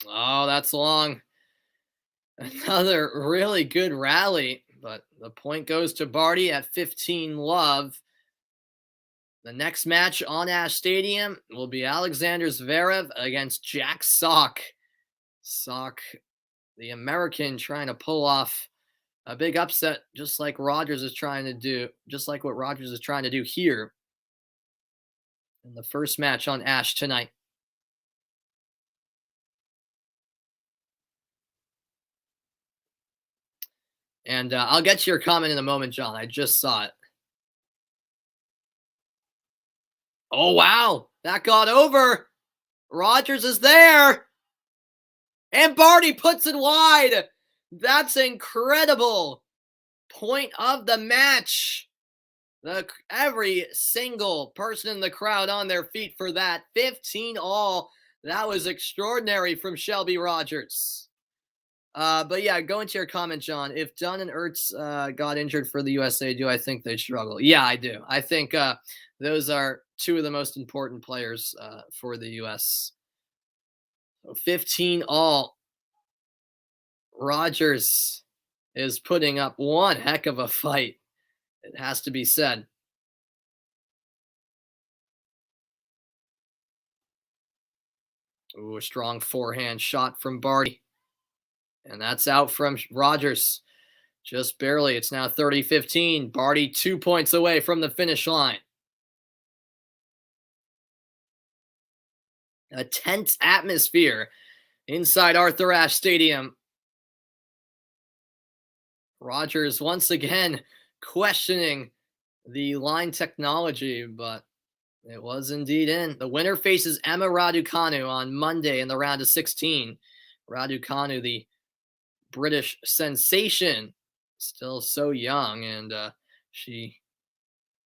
A: Oh, that's long. Another really good rally, but the point goes to Barty at 15 love. The next match on Ash Stadium will be Alexander Zverev against Jack Sock. Sock, the American, trying to pull off a big upset, just like Rogers is trying to do, just like what Rogers is trying to do here in the first match on Ash tonight. And I'll get to your comment in a moment, John. I just saw it. Oh, wow. That got over. Rogers is there. And Barty puts it wide. That's incredible. Point of the match. Every single person in the crowd on their feet for that. 15 all. That was extraordinary from Shelby Rogers. But yeah, go into your comment, John. If Dunn and Ertz got injured for the USA, do I think they'd struggle? Yeah, I do. I think those are 2 of the most important players for the US. So 15 all. Rogers is putting up one heck of a fight. It has to be said. Ooh, a strong forehand shot from Barty. And that's out from Rogers. Just barely. It's now 30-15. Barty 2 points away from the finish line. A tense atmosphere inside Arthur Ashe Stadium. Rogers once again questioning the line technology, but it was indeed in. The winner faces Emma Raducanu on Monday in the round of 16. Raducanu, the British sensation, still so young, and she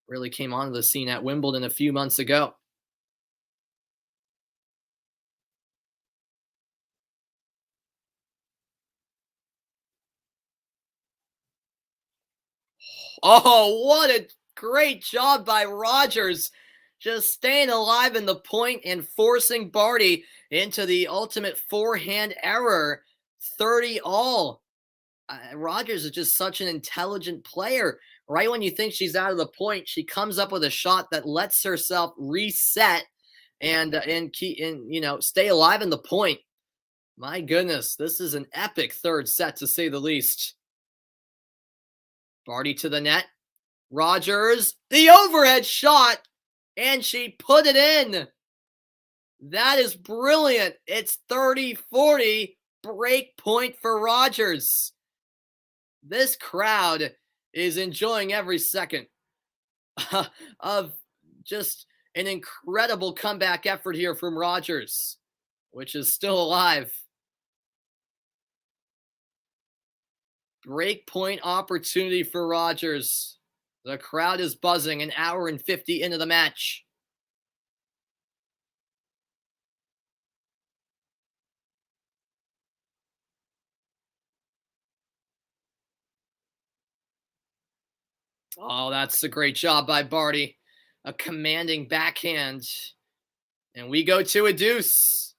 A: really came onto the scene at Wimbledon a few months ago. Oh, what a great job by Rogers. Just staying alive in the point and forcing Barty into the ultimate forehand error. 30 all. Rogers is just such an intelligent player. Right when you think she's out of the point, she comes up with a shot that lets herself reset and stay alive in the point. My goodness, this is an epic third set to say the least. Barty to the net. Rogers, the overhead shot, and she put it in. That is brilliant. It's 30-40, break point for Rogers. This crowd is enjoying every second of just an incredible comeback effort here from Rogers, which is still alive. Break point opportunity for Rogers. The crowd is buzzing an hour and 50 into the match. Oh, that's a great job by Barty. A commanding backhand. And we go to a deuce.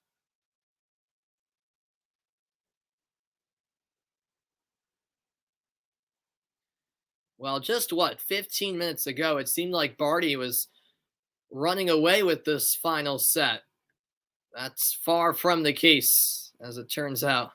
A: Well, just 15 minutes ago, it seemed like Barty was running away with this final set. That's far from the case, as it turns out.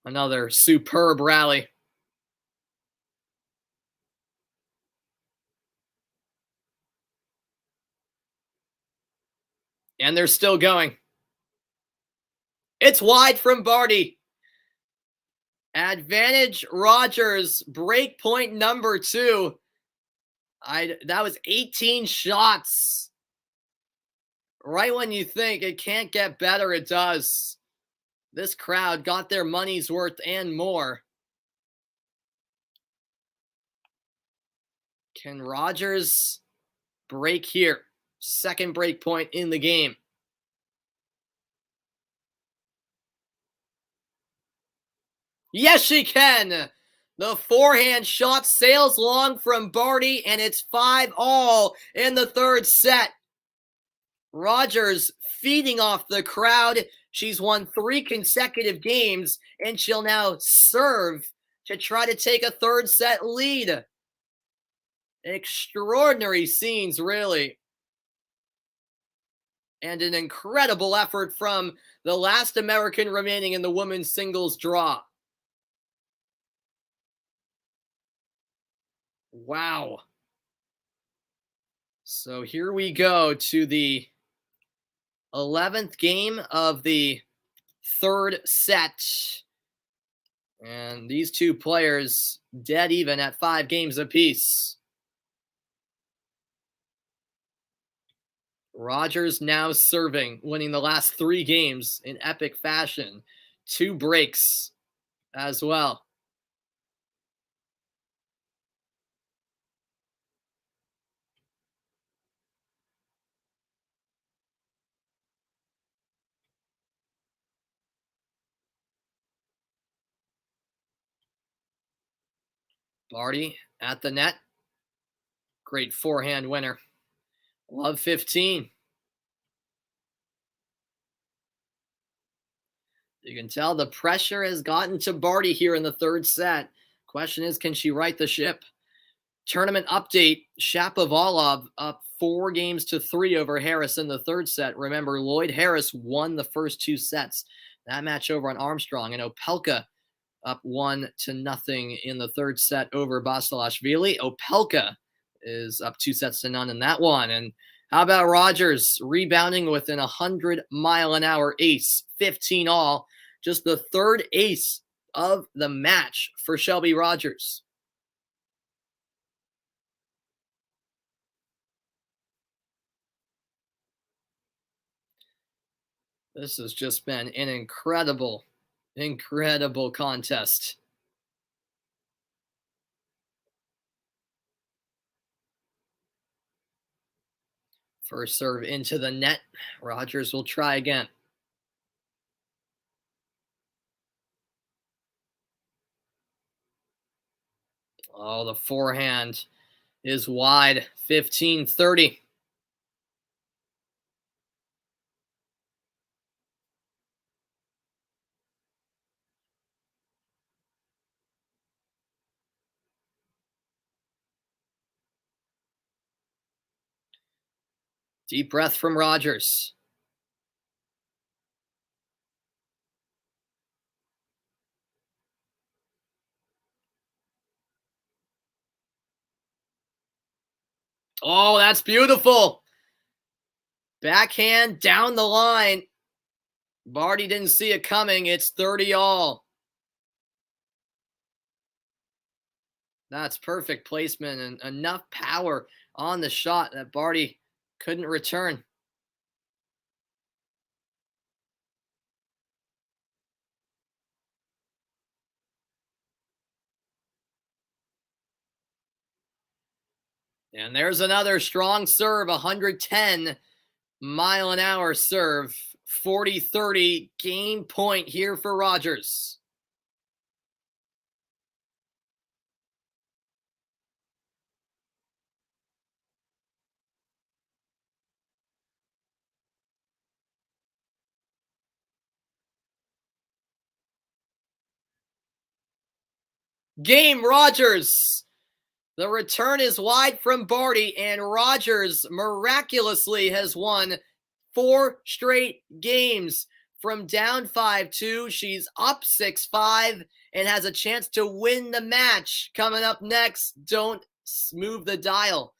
A: Another superb rally. And they're still going. It's wide from Barty. Advantage Rogers, break point number 2. That was 18 shots. Right when you think it can't get better, it does. This crowd got their money's worth and more. Can Rogers break here? Second break point in the game. Yes, she can. The forehand shot sails long from Barty, and it's 5-all in the third set. Rogers feeding off the crowd. She's won 3 consecutive games, and she'll now serve to try to take a third set lead. Extraordinary scenes, really. And an incredible effort from the last American remaining in the women's singles draw. Wow. So here we go to the 11th game of the third set. And these two players dead even at 5 games apiece. Rogers now serving, winning the last 3 games in epic fashion. 2 breaks as well. Barty at the net. Great forehand winner. Love 15. You can tell the pressure has gotten to Barty here in the third set. Question is, can she right the ship? Tournament update. Shapovalov up 4-3 over Harris in the third set. Remember, Lloyd Harris won the first 2 sets. That match over on Armstrong, and Opelka up 1-0 in the third set over Basilashvili. Opelka is up 2-0 in that one. And how about Rogers rebounding with an 100-mile-an-hour ace, 15 all, just the third ace of the match for Shelby Rogers. This has just been an incredible contest. First serve into the net. Rogers will try again. Oh, the forehand is wide, 15-30. Deep breath from Rogers. Oh, that's beautiful. Backhand down the line. Barty didn't see it coming. It's 30 all. That's perfect placement and enough power on the shot that Barty couldn't return. And there's another strong serve, 110-mile-an-hour serve, 40-30, game point here for Rogers. Game, Rogers. The return is wide from Barty, and Rogers miraculously has won 4 straight games. From down 5-2, she's up 6-5 and has a chance to win the match. Coming up next, don't move the dial.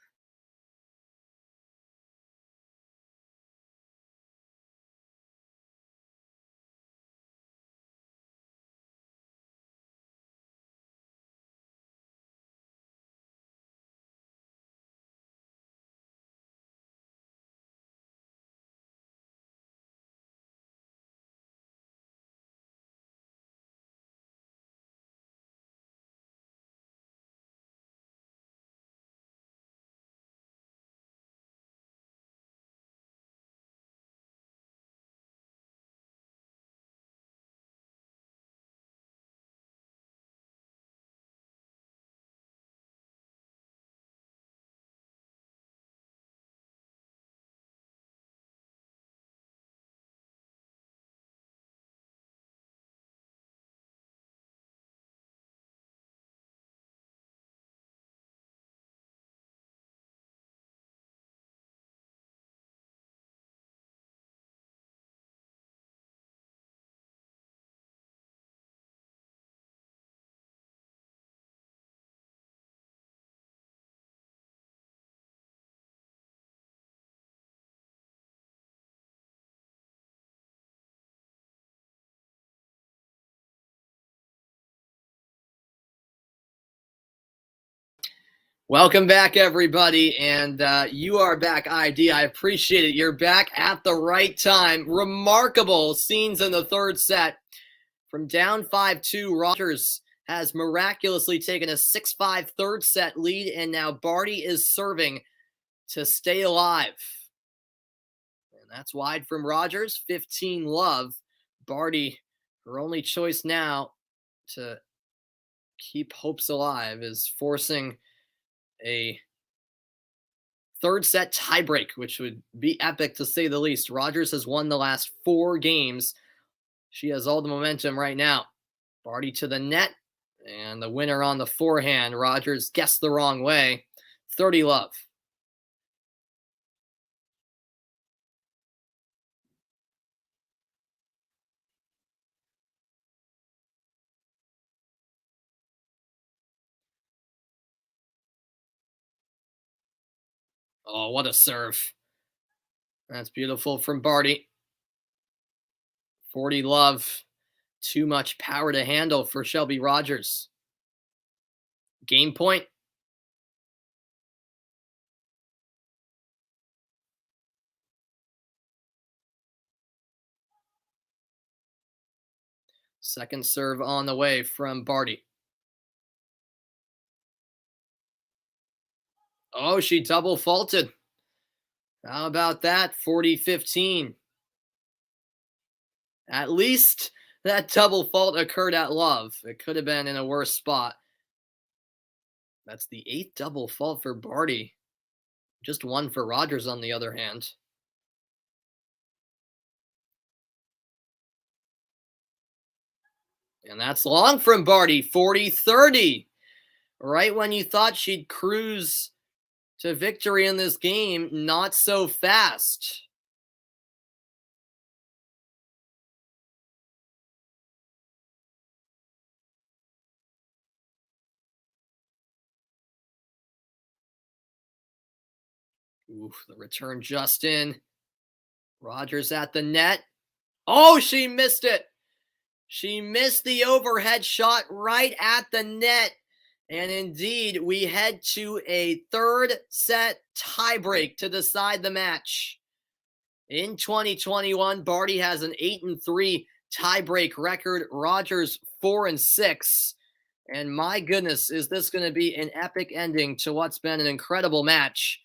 A: Welcome back, everybody, and you are back, ID. I appreciate it. You're back at the right time. Remarkable scenes in the third set. From down 5-2, Rogers has miraculously taken a 6-5 third set lead, and now Barty is serving to stay alive. And that's wide from Rogers, 15 love. Barty, her only choice now to keep hopes alive is forcing a third set tiebreak, which would be epic to say the least. Rogers has won the last 4 games. She has all the momentum right now. Barty to the net, and the winner on the forehand. Rogers guessed the wrong way. 30 love. Oh, what a serve. That's beautiful from Barty. 40 love. Too much power to handle for Shelby Rogers. Game point. Second serve on the way from Barty. Oh, she double faulted. How about that? 40-15. At least that double fault occurred at love. It could have been in a worse spot. That's the 8th double fault for Barty. Just one for Rogers, on the other hand. And that's long from Barty. 40-30. Right when you thought she'd cruise to victory in this game, not so fast. Oof, the return just in. Rogers at the net. Oh, she missed it. She missed the overhead shot right at the net. And indeed, we head to a third set tiebreak to decide the match. In 2021, Barty has an 8-3 tiebreak record. Rogers 4-6. And my goodness, is this going to be an epic ending to what's been an incredible match.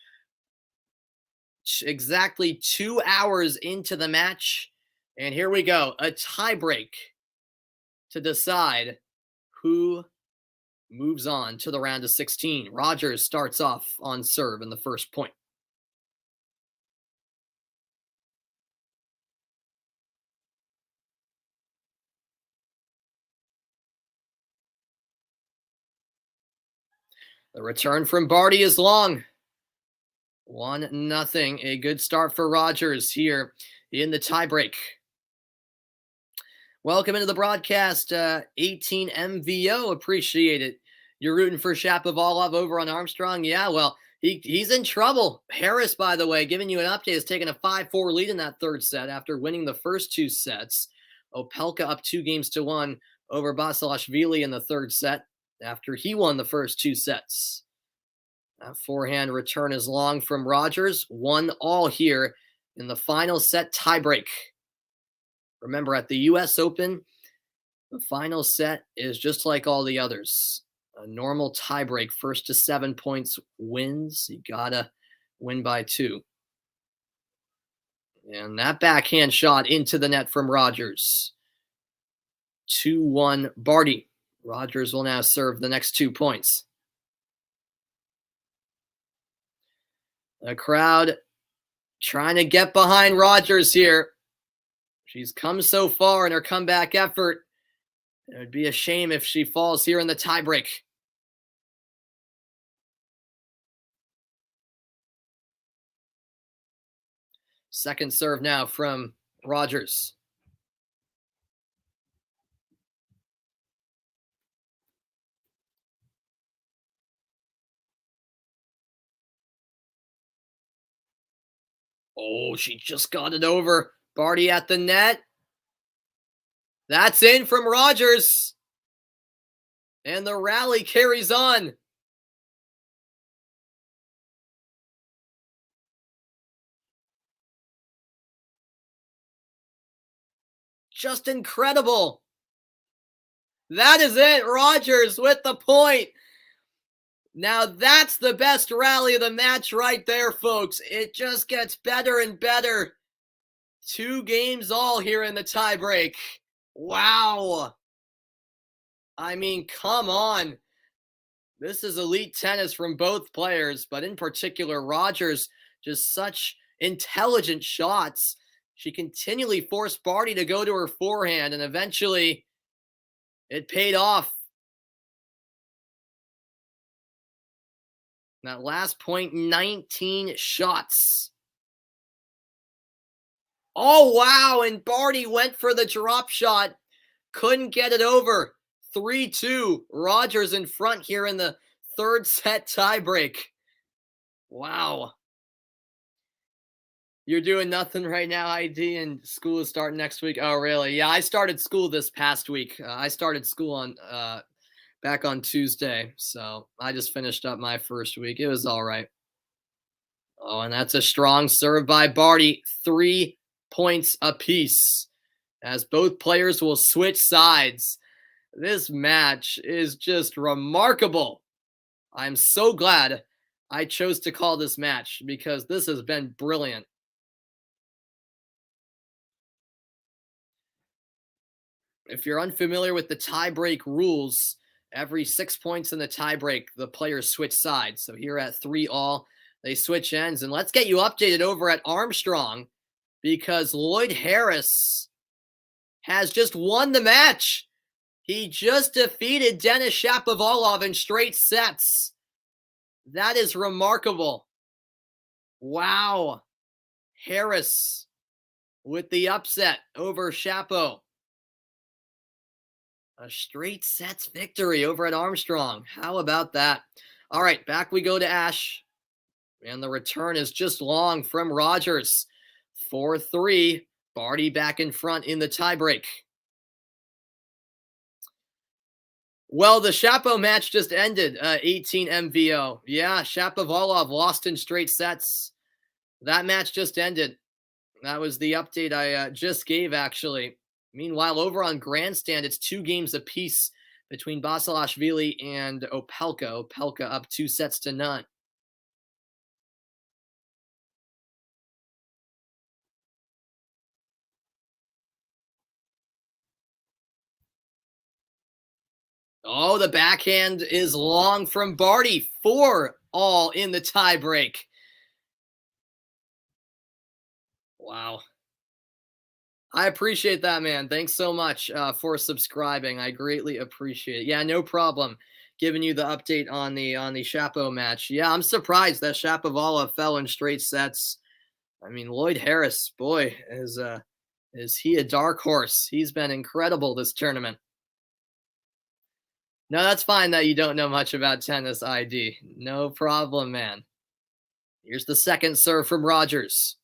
A: Exactly 2 hours into the match. And here we go, a tiebreak to decide who moves on to the round of 16. Rogers starts off on serve in the first point. The return from Barty is long. 1-0. A good start for Rogers here in the tiebreak. Welcome into the broadcast, 18 MVO. Appreciate it. You're rooting for Shapovalov over on Armstrong? Yeah, well, he's in trouble. Harris, by the way, giving you an update, has taken a 5-4 lead in that third set after winning the first 2 sets. Opelka up 2-1 over Basilashvili in the third set after he won the first 2 sets. That forehand return is long from Rogers. 1-1 here in the final set tiebreak. Remember, at the U.S. Open, the final set is just like all the others. A normal tiebreak, first to 7 points wins. You gotta win by 2. And that backhand shot into the net from Rogers. 2-1 Barty. Rogers will now serve the next 2 points. The crowd trying to get behind Rogers here. She's come so far in her comeback effort. It would be a shame if she falls here in the tiebreak. Second serve now from Rogers. Oh, she just got it over. Barty at the net. That's in from Rogers. And the rally carries on. Just incredible. That is it. Rogers with the point. Now that's the best rally of the match right there, folks. It just gets better and better. 2 games all here in the tiebreak. Wow. I mean, come on. This is elite tennis from both players, but in particular, Rogers, just such intelligent shots. She continually forced Barty to go to her forehand, and eventually it paid off. That last point, 19 shots. Oh, wow, and Barty went for the drop shot. Couldn't get it over. 3-2. Rogers in front here in the third set tiebreak. Wow. You're doing nothing right now, ID, and school is starting next week. Oh, really? Yeah, I started school this past week. I started school on back on Tuesday, so I just finished up my first week. It was all right. Oh, and that's a strong serve by Barty. 3 points apiece as both players will switch sides. This match is just remarkable. I'm so glad I chose to call this match because this has been brilliant. If you're unfamiliar with the tiebreak rules, every 6 points in the tiebreak, the players switch sides. So here at 3-all, they switch ends. And let's get you updated over at Armstrong because Lloyd Harris has just won the match. He just defeated Denis Shapovalov in straight sets. That is remarkable. Wow. Harris with the upset over Shapo. A straight sets victory over at Armstrong. How about that? All right, back we go to Ash. And the return is just long from Rogers. 4-3. Barty back in front in the tiebreak. Well, the Shapo match just ended, 18 MVO. Yeah, Shapovalov lost in straight sets. That match just ended. That was the update I just gave, actually. Meanwhile, over on Grandstand, it's 2 games apiece between Basilashvili and Opelka. Opelka up 2-0. Oh, the backhand is long from Barty. 4-all in the tiebreak. Wow. I appreciate that, man. Thanks so much for subscribing. I greatly appreciate it. Yeah, no problem. Giving you the update on the Shapo match. Yeah, I'm surprised that Shapovalov fell in straight sets. I mean, Lloyd Harris, boy, is he a dark horse? He's been incredible this tournament. No, that's fine that you don't know much about tennis, ID. No problem, man. Here's the second serve from Rogers.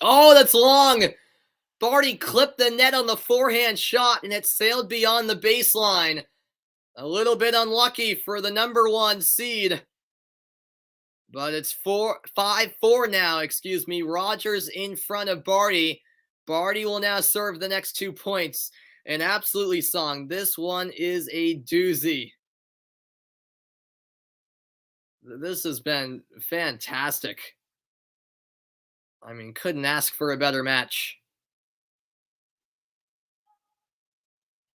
A: Oh, that's long. Barty clipped the net on the forehand shot, and it sailed beyond the baseline. A little bit unlucky for the number 1 seed. But it's 5-4 now, excuse me. Rogers in front of Barty. Barty will now serve the next 2 points. And absolutely, Song, this one is a doozy. This has been fantastic. I mean, couldn't ask for a better match.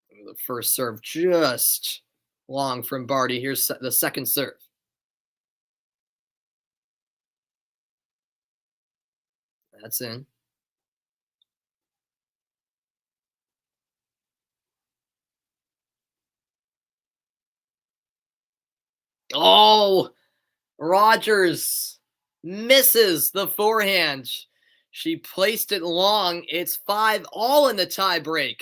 A: The first serve just long from Barty. Here's the second serve. That's in. Oh, Rogers misses the forehand. She placed it long. It's 5-all in the tiebreak.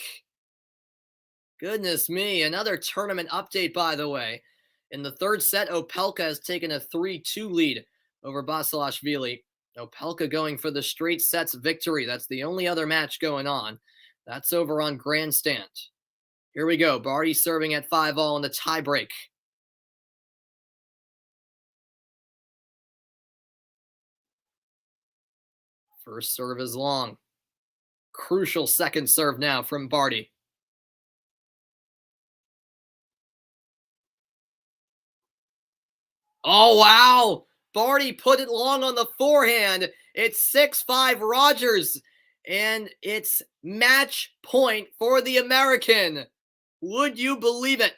A: Goodness me. Another tournament update, by the way. In the third set, Opelka has taken a 3-2 lead over Basilashvili. Opelka going for the straight sets victory. That's the only other match going on. That's over on Grandstand. Here we go. Barty serving at 5-all in the tiebreak. First serve is long. Crucial second serve now from Barty. Oh, wow. Barty put it long on the forehand. It's 6-5 Rogers, and it's match point for the American. Would you believe it?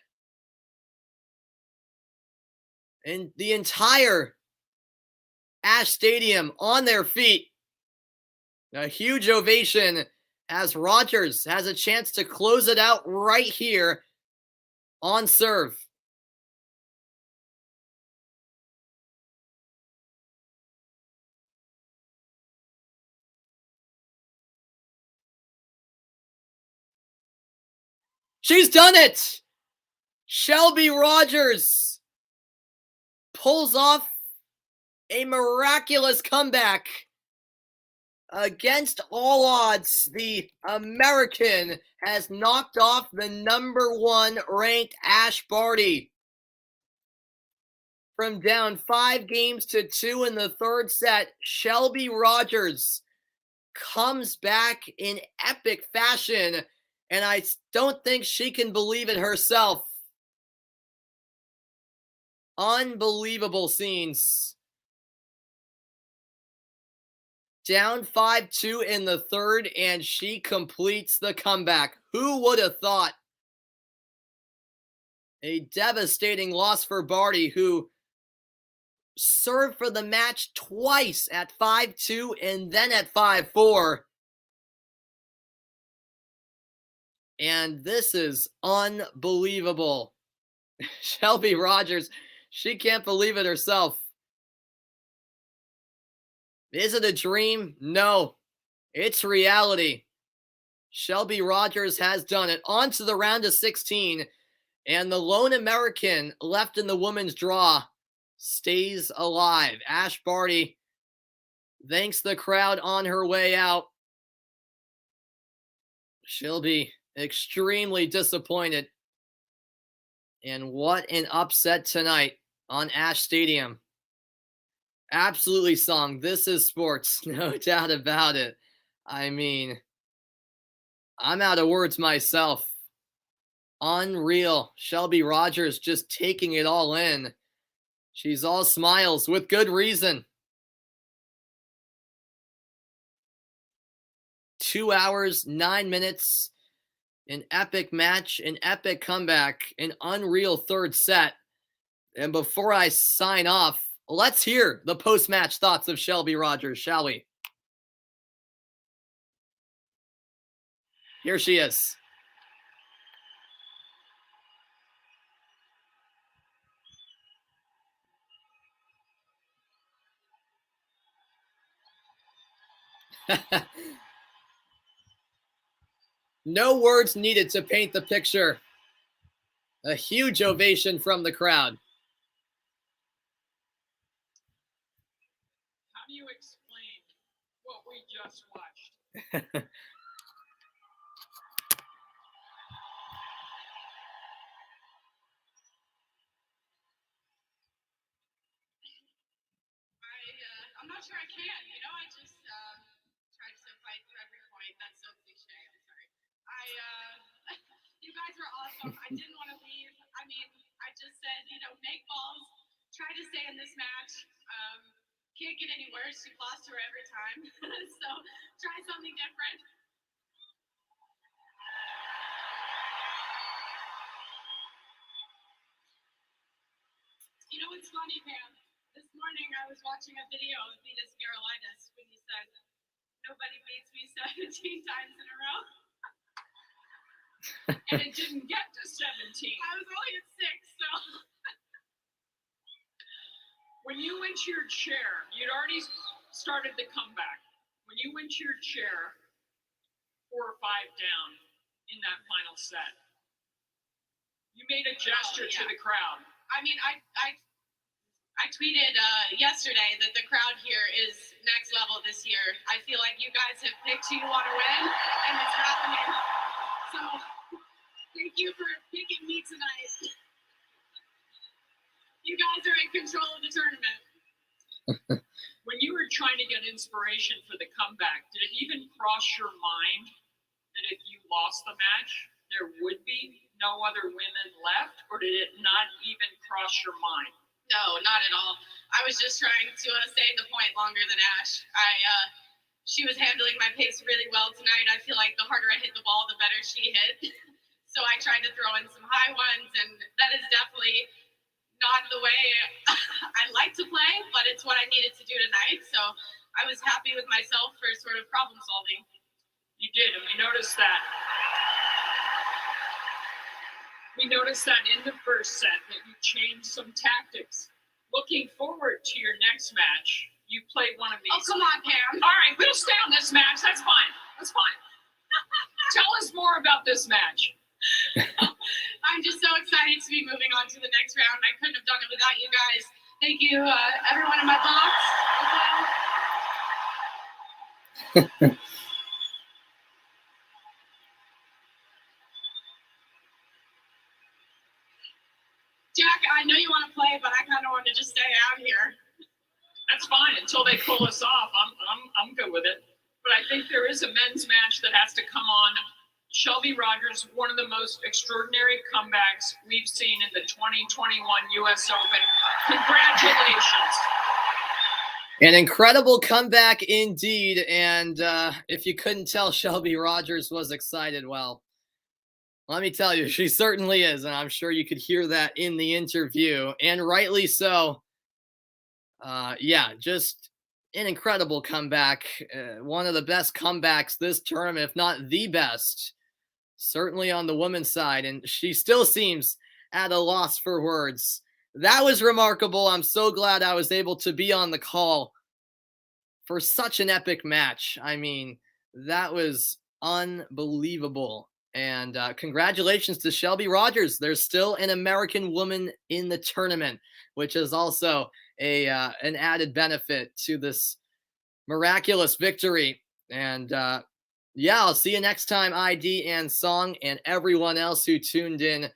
A: And the entire Ash Stadium on their feet. A huge ovation as Rogers has a chance to close it out right here On serve. She's done it! Shelby Rogers pulls off a miraculous comeback. Against all odds, the American has knocked off the #1 ranked Ashleigh Barty. From down 5 games to 2 in the third set, Shelby Rogers comes back in epic fashion, and I don't think she can believe it herself. Unbelievable scenes. Down 5-2 in the third, and she completes the comeback. Who would have thought? A devastating loss for Barty, who served for the match twice at 5-2 and then at 5-4. And this is unbelievable. Shelby Rogers, she can't believe it herself. Is it a dream? No, it's reality. Shelby Rogers has done it. On to the round of 16, and the lone American left in the women's draw stays alive. Ashleigh Barty thanks the crowd on her way out. She'll be extremely disappointed. And what an upset tonight on Ash Stadium. Absolutely sung. This is sports, no doubt about it. I mean, I'm out of words myself. Unreal. Shelby Rogers just taking it all in. She's all smiles with good reason. 2 hours, 9 minutes, an epic match, an epic comeback, an unreal third set. And before I sign off, let's hear the post-match thoughts of Shelby Rogers, shall we? Here she is. No words needed to paint the picture. A huge ovation from the crowd.
B: How do you explain what we just watched? I'm not sure I can. You know, I just tried to fight through every point. That's so cliche. I'm sorry. You guys were awesome. I didn't want to leave. I mean, I just said, you know, make balls. Try to stay in this match. Can't get any worse. You've lost her every time. So try something different. You know what's funny, Pam? This morning I was watching a video of Venus Carolinas when you said, nobody beats me 17 times in a row. And it didn't get to 17. I was only at 6, so. When you went to your chair, you'd already started the comeback. When you went to your chair, 4 or 5 down in that final set, you made a gesture to the crowd. I mean, I tweeted yesterday that the crowd here is next level this year. I feel like you guys have picked who you want to win, and it's happening. So thank you for picking me tonight. You guys are in control of the tournament. When you were trying to get inspiration for the comeback, did it even cross your mind that if you lost the match, there would be no other women left, or did it not even cross your mind? No, not at all. I was just trying to stay in the point longer than Ash. She was handling my pace really well tonight. I feel like the harder I hit the ball, the better she hit. So I tried to throw in some high ones, and that is definitely not the way I like to play, but it's what I needed to do tonight. So I was happy with myself for sort of problem solving. You did, and we noticed that. We noticed that in the first set that you changed some tactics. Looking forward to your next match, you play one of these.
C: Oh, come on, Pam.
B: All right, we'll stay on this match. That's fine. That's fine. Tell us more about this match.
C: I'm just so excited to be moving on to the next round. I couldn't have done it without you guys. Thank you, everyone in my box as well. Jack, I know you want to play, but I kind of want to just stay out here.
B: That's fine until they pull us off. I'm good with it. But I think there is a men's match that has to come on. Shelby Rogers, one of the most extraordinary comebacks we've seen in the 2021 U.S. Open. Congratulations.
A: An incredible comeback indeed. And if you couldn't tell, Shelby Rogers was excited. Well, let me tell you, she certainly is. And I'm sure you could hear that in the interview. And rightly so. Yeah, just an incredible comeback. One of the best comebacks this tournament, if not the best. Certainly on the women's side. And she still seems at a loss for words. That was remarkable. I'm so glad I was able to be on the call for such an epic match. I mean, that was unbelievable. And congratulations to Shelby Rogers. There's still an American woman in the tournament, which is also an added benefit to this miraculous victory. And yeah, I'll see you next time, ID and Song and everyone else who tuned in.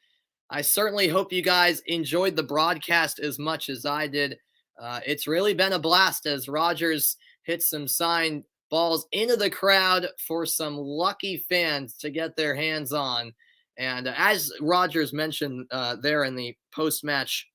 A: I certainly hope you guys enjoyed the broadcast as much as I did. It's really been a blast as Rogers hit some signed balls into the crowd for some lucky fans to get their hands on. And as Rogers mentioned there in the post-match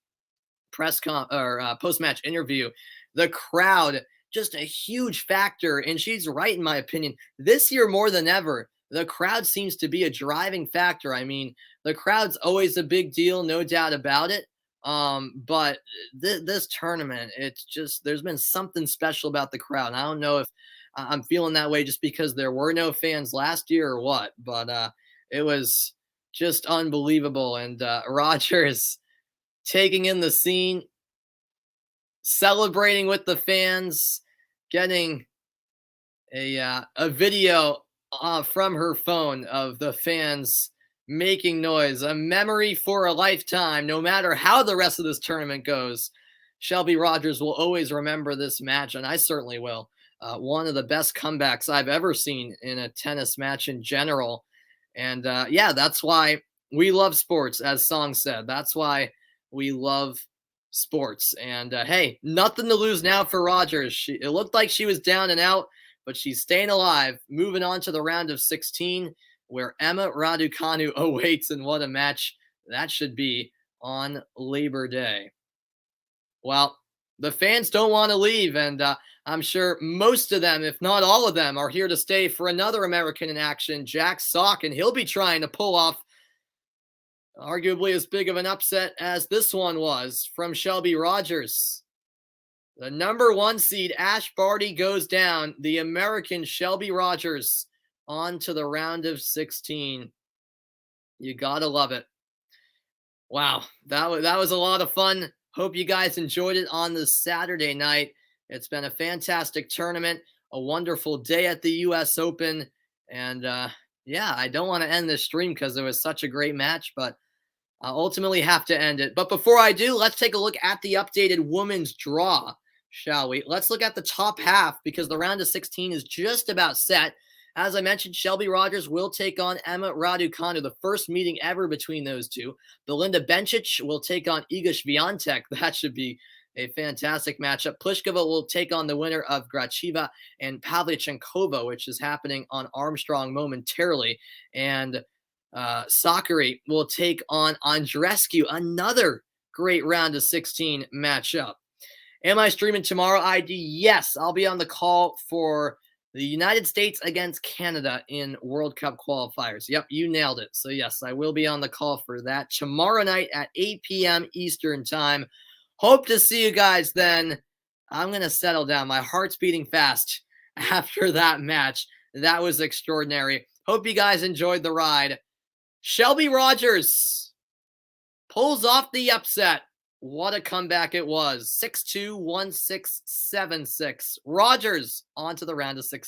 A: post-match interview, the crowd, just a huge factor. And she's right, in my opinion. This year more than ever, the crowd seems to be a driving factor. I mean, the crowd's always a big deal, no doubt about it. But this tournament, it's just, there's been something special about the crowd. I don't know if I'm feeling that way just because there were no fans last year or what, but it was just unbelievable. And Rogers taking in the scene, celebrating with the fans, getting a video from her phone of the fans making noise, a memory for a lifetime. No matter how the rest of this tournament goes, Shelby Rogers will always remember this match, and I certainly will. One of the best comebacks I've ever seen in a tennis match in general. And yeah, that's why we love sports, as Song said. That's why we love sports. And hey, nothing to lose now for Rogers. It looked like she was down and out, but she's staying alive, moving on to the round of 16, where Emma Raducanu awaits. And what a match that should be on Labor Day. Well, the fans don't want to leave, and I'm sure most of them, if not all of them, are here to stay for another American in action, Jack Sock, and he'll be trying to pull off arguably as big of an upset as this one was from Shelby Rogers. The number 1 seed, Ashleigh Barty, goes down. The American Shelby Rogers on to the round of 16. You gotta love it. Wow, that was a lot of fun. Hope you guys enjoyed it on this Saturday night. It's been a fantastic tournament, a wonderful day at the U.S. Open. And yeah, I don't want to end this stream because it was such a great match, but I ultimately have to end it. But before I do, let's take a look at the updated women's draw, shall we? Let's look at the top half because the round of 16 is just about set. As I mentioned, Shelby Rogers will take on Emma Raducanu, the first meeting ever between those two. Belinda Bencic will take on Iga Swiatek. That should be a fantastic matchup. Pliskova will take on the winner of Gracheva and Pavlyuchenkova, which is happening on Armstrong momentarily. And Sakkari will take on Andreescu, another great round of 16 matchup. Am I streaming tomorrow, ID? Yes, I'll be on the call for the United States against Canada in World Cup qualifiers. Yep, you nailed it. So yes, I will be on the call for that tomorrow night at 8 p.m. Eastern time. Hope to see you guys then. I'm going to settle down. My heart's beating fast after that match. That was extraordinary. Hope you guys enjoyed the ride. Shelby Rogers pulls off the upset. What a comeback it was. 6-2, 1-6, 7-6. Rogers on to the round of 16.